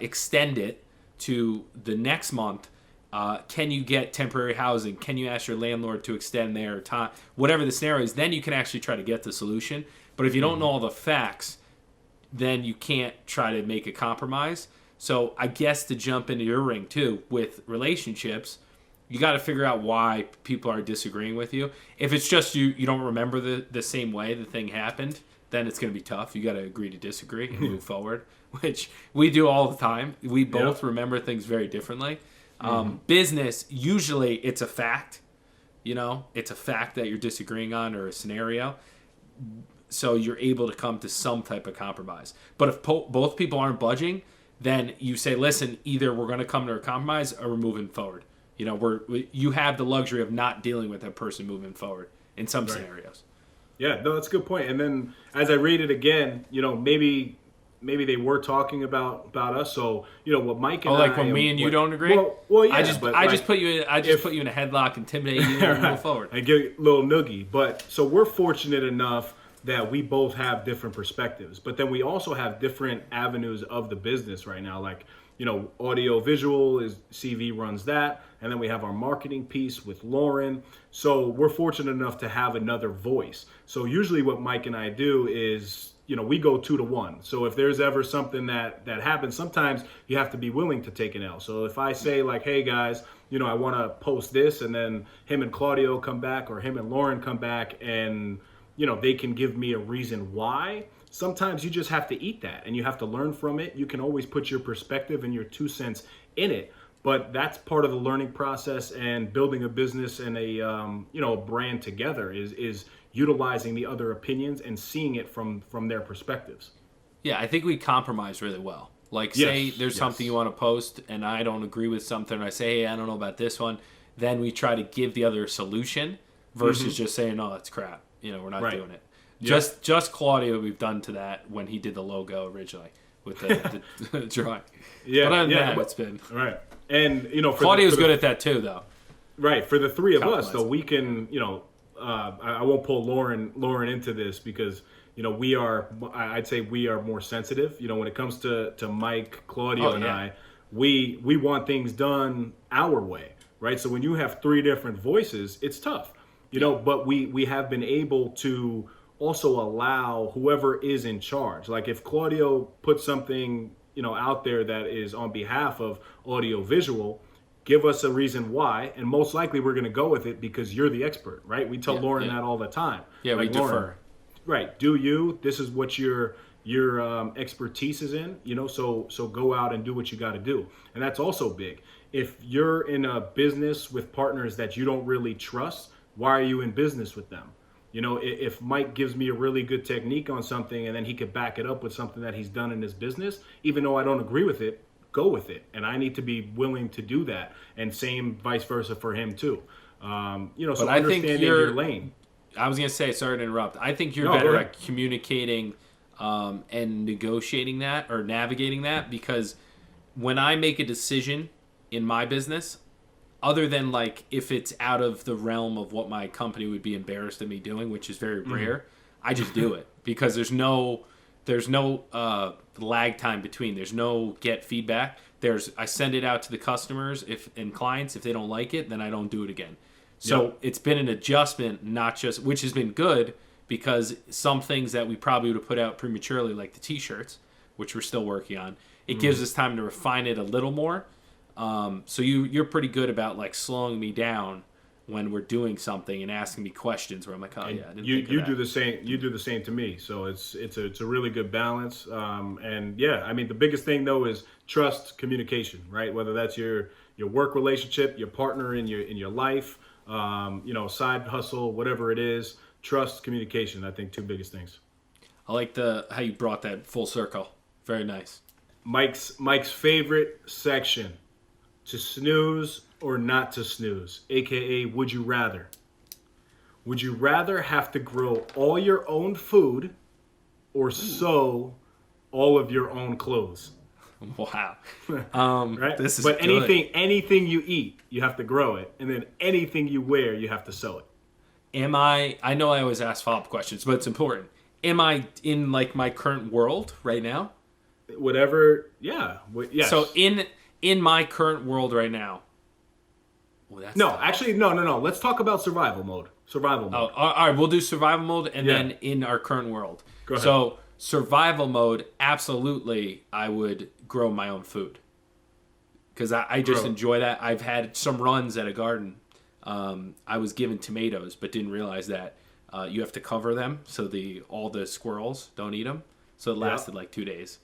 extend it to the next month? Can you get temporary housing? Can you ask your landlord to extend their time? Whatever the scenario is, then you can actually try to get the solution. But if you don't know all the facts, then you can't try to make a compromise. So I guess to jump into your ring too with relationships, you got to figure out why people are disagreeing with you. If it's just you don't remember the same way the thing happened, then it's going to be tough. You got to agree to disagree and move forward, which we do all the time. We both remember things very differently. Business, usually it's a fact. It's a fact that you're disagreeing on, or a scenario. So you're able to come to some type of compromise. But if both people aren't budging, then you say, listen, either we're going to come to a compromise or we're moving forward. You have the luxury of not dealing with that person moving forward in some scenarios. Yeah, no, that's a good point. And then as I read it again, maybe they were talking about us. So what Mike and when me and you don't agree. Well, yeah. I just put you in a headlock, intimidate you, and move forward. I give a little noogie. But so we're fortunate enough that we both have different perspectives, but then we also have different avenues of the business right now. Like, audio visual is CV runs that. And then we have our marketing piece with Lauren. So we're fortunate enough to have another voice. So usually what Mike and I do is, we go 2-1. So if there's ever something that happens, sometimes you have to be willing to take an L. So if I say like, hey guys, I want to post this, and then him and Claudio come back, or him and Lauren come back, and they can give me a reason why. Sometimes you just have to eat that, and you have to learn from it. You can always put your perspective and your 2 cents in it, but that's part of the learning process and building a business and a brand together is utilizing the other opinions and seeing it from their perspectives. Yeah, I think we compromise really well. Like, Yes, say there's something you want to post and I don't agree with something, and I say, hey, I don't know about this one. Then we try to give the other a solution versus just saying, no, that's crap. We're not doing it. Yep. Just Claudio, we've done to that when he did the logo originally with the drawing. Yeah, but other than that, it's been right. And Claudio's good at that too, though. Right, for the three of us, though, we can. I won't pull Lauren into this because we are. I'd say we are more sensitive. When it comes to Mike, Claudio, and I, we want things done our way, right? So when you have three different voices, it's tough. But we have been able to also allow whoever is in charge. Like if Claudio puts something, out there that is on behalf of audio visual, give us a reason why. And most likely we're going to go with it because you're the expert, right? We tell Lauren that all the time. Yeah, like, we defer. Lauren, right. This is what your expertise is in, so go out and do what you got to do. And that's also big. If you're in a business with partners that you don't really trust, why are you in business with them? If Mike gives me a really good technique on something and then he could back it up with something that he's done in his business, even though I don't agree with it, go with it. And I need to be willing to do that. And same vice versa for him too. So understanding your lane. I was going to say, sorry to interrupt. I think you're better at communicating and negotiating that or navigating that, because when I make a decision in my business, other than like if it's out of the realm of what my company would be embarrassed of me doing, which is very rare, I just do it because there's no lag time between. There's no get feedback. I send it out to the customers and clients. If they don't like it, then I don't do it again. So It's been an adjustment, not just, which has been good because some things that we probably would have put out prematurely, like the t-shirts, which we're still working on, it gives us time to refine it a little more. So you're pretty good about like slowing me down when we're doing something and asking me questions where I'm like, oh yeah, I didn't think of that. Do the same. You do the same to me. So it's a really good balance. And yeah, I mean the biggest thing though is trust, communication, right? Whether that's your work relationship, your partner in your life, side hustle, whatever it is, trust, communication. I think two biggest things. I like how you brought that full circle. Very nice. Mike's favorite section. To snooze or not to snooze, aka would you rather? Would you rather have to grow all your own food or sew all of your own clothes? Wow. Right? This is but good. anything you eat, you have to grow it, and then anything you wear, you have to sew it. I know I always ask follow-up questions, but it's important. Am I in like my current world right now? Whatever, yeah. Yes. So in my current world right now. Well, actually, no. Let's talk about survival mode. Survival mode. Oh, all right. We'll do survival mode and then in our current world. Go ahead. So survival mode, absolutely, I would grow my own food. Because I just enjoy that. I've had some runs at a garden. I was given tomatoes, but didn't realize that you have to cover them so all the squirrels don't eat them. So it lasted like 2 days.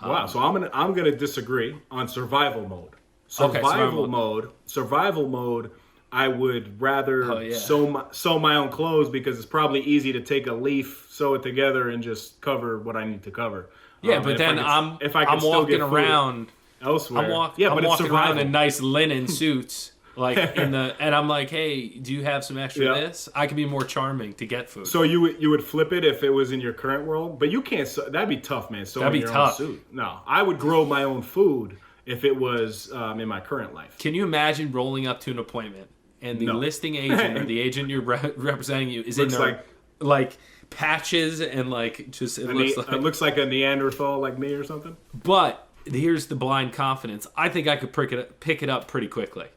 Wow, so I'm gonna disagree on survival mode. Survival mode. I would rather sew my own clothes because it's probably easy to take a leaf, sew it together, and just cover what I need to cover. Yeah, but then I'm walking around elsewhere. I'm walking around in nice linen suits. And I'm like, hey, do you have some extra of this? I could be more charming to get food. So you would flip it if it was in your current world, but you can't. That'd be tough, man. That'd be tough. Own suit. No, I would grow my own food if it was in my current life. Can you imagine rolling up to an appointment and the listing agent or the agent you're representing you is in there like patches and like just it looks like a Neanderthal like me or something? But here's the blind confidence. I think I could pick it up pretty quickly.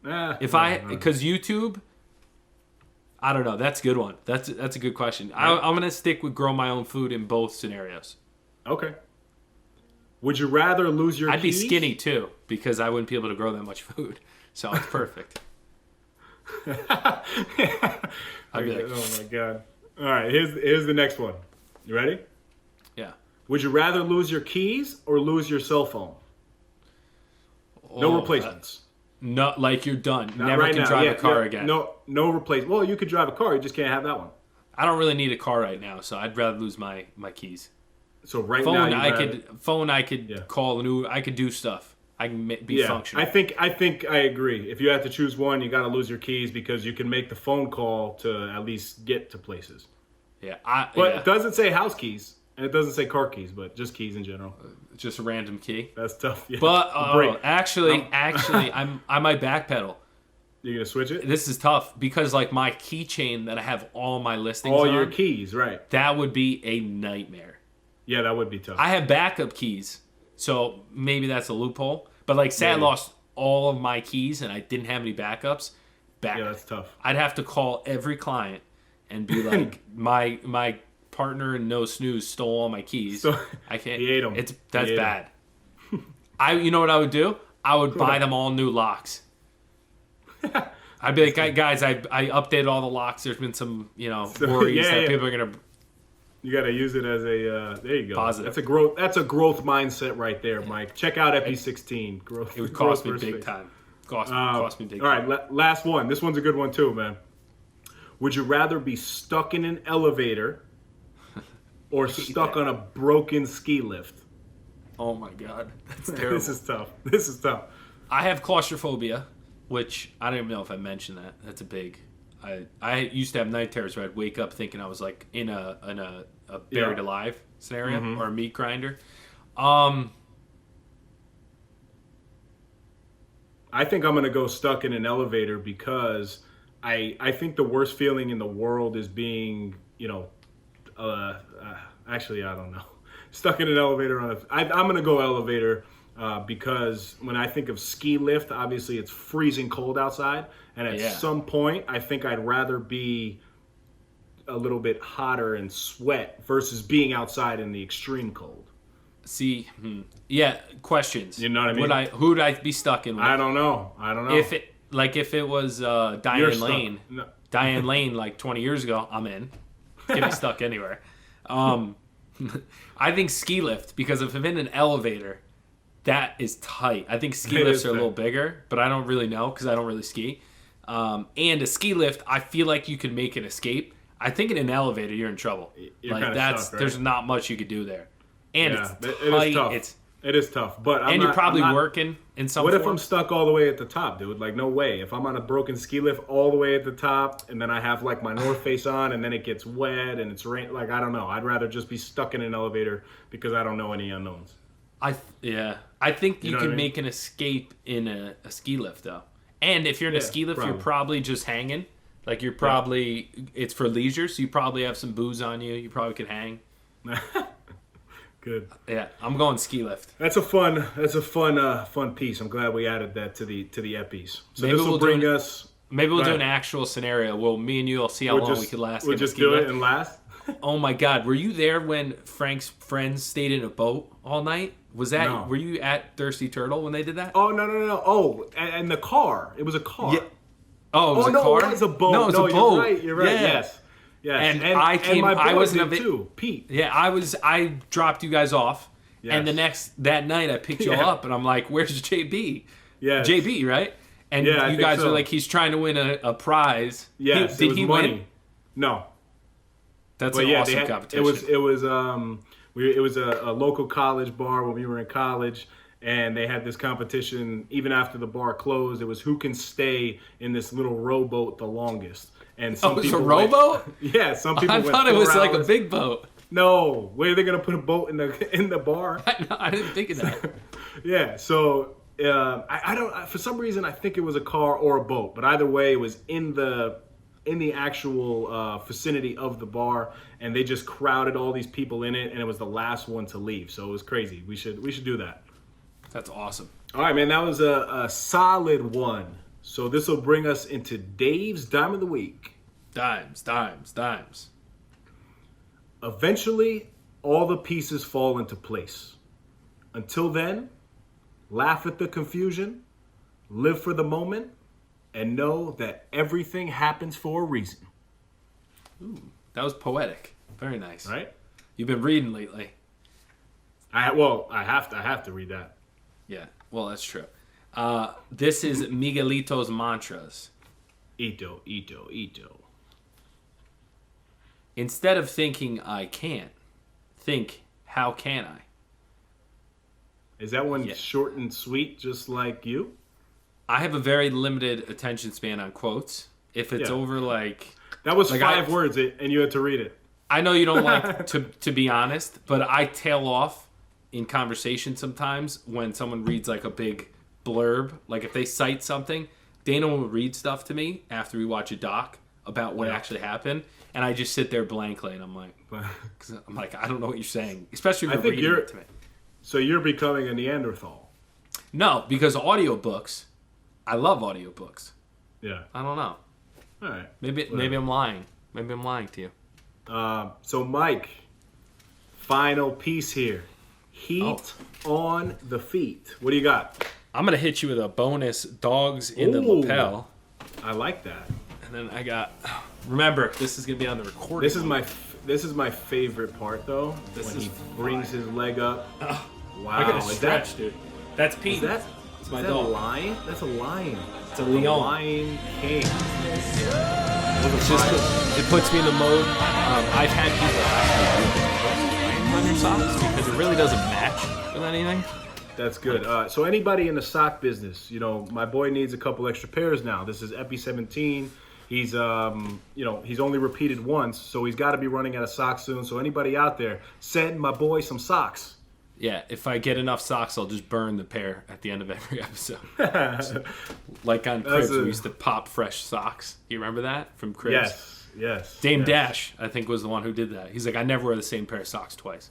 Because YouTube, I don't know. That's a good one. That's a good question. Right. I'm gonna stick with grow my own food in both scenarios. Okay. Would you rather lose your keys? I'd be skinny too because I wouldn't be able to grow that much food. So it's perfect. I'd be like, oh my god! All right, here's the next one. You ready? Yeah. Would you rather lose your keys or lose your cell phone? No replacements. No, like you're done. Never can drive a car again. No replacement. Well, you could drive a car. You just can't have that one. I don't really need a car right now, so I'd rather lose my keys. So right phone, now, I could call and I could do stuff. I can be functional. I think I agree. If you have to choose one, you got to lose your keys because you can make the phone call to at least get to places. Yeah, but it doesn't say house keys and it doesn't say car keys, but just keys in general. Just a random key. That's tough. Yeah. But actually, I might backpedal. You're gonna switch it? This is tough because like my keychain that I have all my listings all on, your keys, right? That would be a nightmare. Yeah, that would be tough. I have backup keys, so maybe that's a loophole. But like, say I lost all of my keys and I didn't have any backups. Yeah, that's tough. I'd have to call every client and be like, my partner in No Snooze stole all my keys. So, I can't. He ate them. That's bad. You know what I would do? I would buy them all new locks. I'd be like, guys, I updated all the locks. There's been some, worries that people are gonna. You got to use it as a there you go. Positive. That's a growth mindset right there, Mike. Check out Epi 16. Growth. It would cost me big time. Cost me big time. All right, last one. This one's a good one too, man. Would you rather be stuck in an elevator or stuck on a broken ski lift? Oh my god, that's terrible. This is tough. I have claustrophobia, which I don't even know if I mentioned that. That's a big. I used to have night terrors where I'd wake up thinking I was like in a buried alive scenario or a meat grinder. I think I'm gonna go stuck in an elevator because I think the worst feeling in the world is being actually I don't know, stuck in an elevator I'm gonna go elevator. Because when I think of ski lift, obviously it's freezing cold outside. And at some point, I think I'd rather be a little bit hotter and sweat versus being outside in the extreme cold. See, questions. You know what I mean? Who would I be stuck in with? I don't know. If it was Diane Lane, Diane Lane like 20 years ago, I'm in. Get me stuck anywhere. I think ski lift because if I'm in an elevator. That is tight. I think ski lifts are a little bigger, but I don't really know because I don't really ski. And a ski lift, I feel like you can make an escape. I think in an elevator, you're in trouble. You're like that's stuck, right? There's not much you could do there, and it's tight. It is tough. It is tough, but you're probably working in some. What if I'm stuck all the way at the top, dude? Like no way. If I'm on a broken ski lift all the way at the top, and then I have like my North Face on, and then it gets wet and it's rain. Like I don't know. I'd rather just be stuck in an elevator because I don't know any unknowns. I think you can make an escape in a ski lift though. And if you're in a ski lift, you're probably just hanging. Like you're probably it's for leisure, so you probably have some booze on you. You probably could hang. Good. Yeah, I'm going ski lift. That's a fun piece. I'm glad we added that to the Epis. So maybe this will bring us. Maybe we'll do an actual scenario. Well, me and you will see how long we could last. We'll just do it and last. Oh my God, were you there when Frank's friends stayed in a boat all night? No. Were you at Thirsty Turtle when they did that? Oh, no. Oh, and the car. It was a car. Yeah. Oh, it was a car? It was a boat. No, it was a boat. You're right. Yeah. Yes. And I came. And my I wasn't too. Pete. Yeah, I dropped you guys off, and that night I picked you all up, and I'm like, "Where's JB?" Yeah. JB, right? And you guys were like, "He's trying to win a prize." Yes. Did he money. win? No. That's an awesome competition. It was a local college bar when we were in college, and they had this competition even after the bar closed. It was who can stay in this little rowboat the longest. And some it was people a rowboat? Yeah, some people I went thought it was 4 like hours. a big boat. No, where are they gonna put a boat in the bar? I didn't think of that. Yeah, so I don't. For some reason, I think it was a car or a boat, but either way, it was in the actual vicinity of the bar, and they just crowded all these people in it, and it was the last one to leave. So it was crazy. We should do that. That's awesome. All right, man. That was a solid one. So this will bring us into Dave's Dime of the Week. Dimes. Eventually, all the pieces fall into place. Until then, laugh at the confusion, live for the moment, and know that everything happens for a reason. Ooh, that was poetic. Very nice. Right? You've been reading lately. I have to read that. Yeah, well, that's true. This is Miguelito's Mantras. Ito. Instead of thinking I can't, think how can I? Is that one short and sweet, just like you? I have a very limited attention span on quotes. If it's over like... That was 5 words, and you had to read it. I know you don't like to be honest, but I tail off in conversation sometimes when someone reads like a big blurb. Like if they cite something, Dana will read stuff to me after we watch a doc about what actually happened, and I just sit there blankly, and I'm like, I don't know what you're saying, especially if you're reading it to me. So you're becoming a Neanderthal. No, because audiobooks, I love audiobooks. Yeah. I don't know. All right. Maybe I'm lying. Maybe I'm lying to you. So Mike, final piece here. Heat on the feet. What do you got? I'm going to hit you with a bonus dogs in the lapel. I like that. And then I got, remember, this is going to be on the recording. This is my favorite part, though. When he brings his leg up. Wow. I got to stretch, dude. That's Pete. It's my dog. dog. A lion? That's a lion. It's a Leon. Lion King. It puts me in the mode. I've had people ask me on your socks because it really doesn't match with anything. That's good. So anybody in the sock business, my boy needs a couple extra pairs now. This is Epi 17. He's he's only repeated once, so he's got to be running out of socks soon. So anybody out there, send my boy some socks. Yeah, if I get enough socks, I'll just burn the pair at the end of every episode. Like on Cribs, we used to pop fresh socks. Do you remember that from Cribs? Yes. Dame Dash, I think, was the one who did that. He's like, I never wear the same pair of socks twice.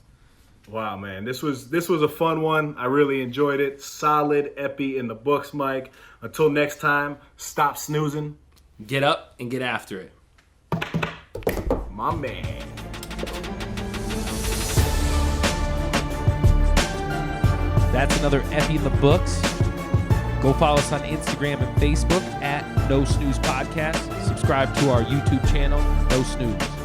Wow, man. This was a fun one. I really enjoyed it. Solid Epi in the books, Mike. Until next time, stop snoozing. Get up and get after it. My man. That's another Epi in the books. Go follow us on Instagram and Facebook at No Snooze Podcast. Subscribe to our YouTube channel, No Snooze.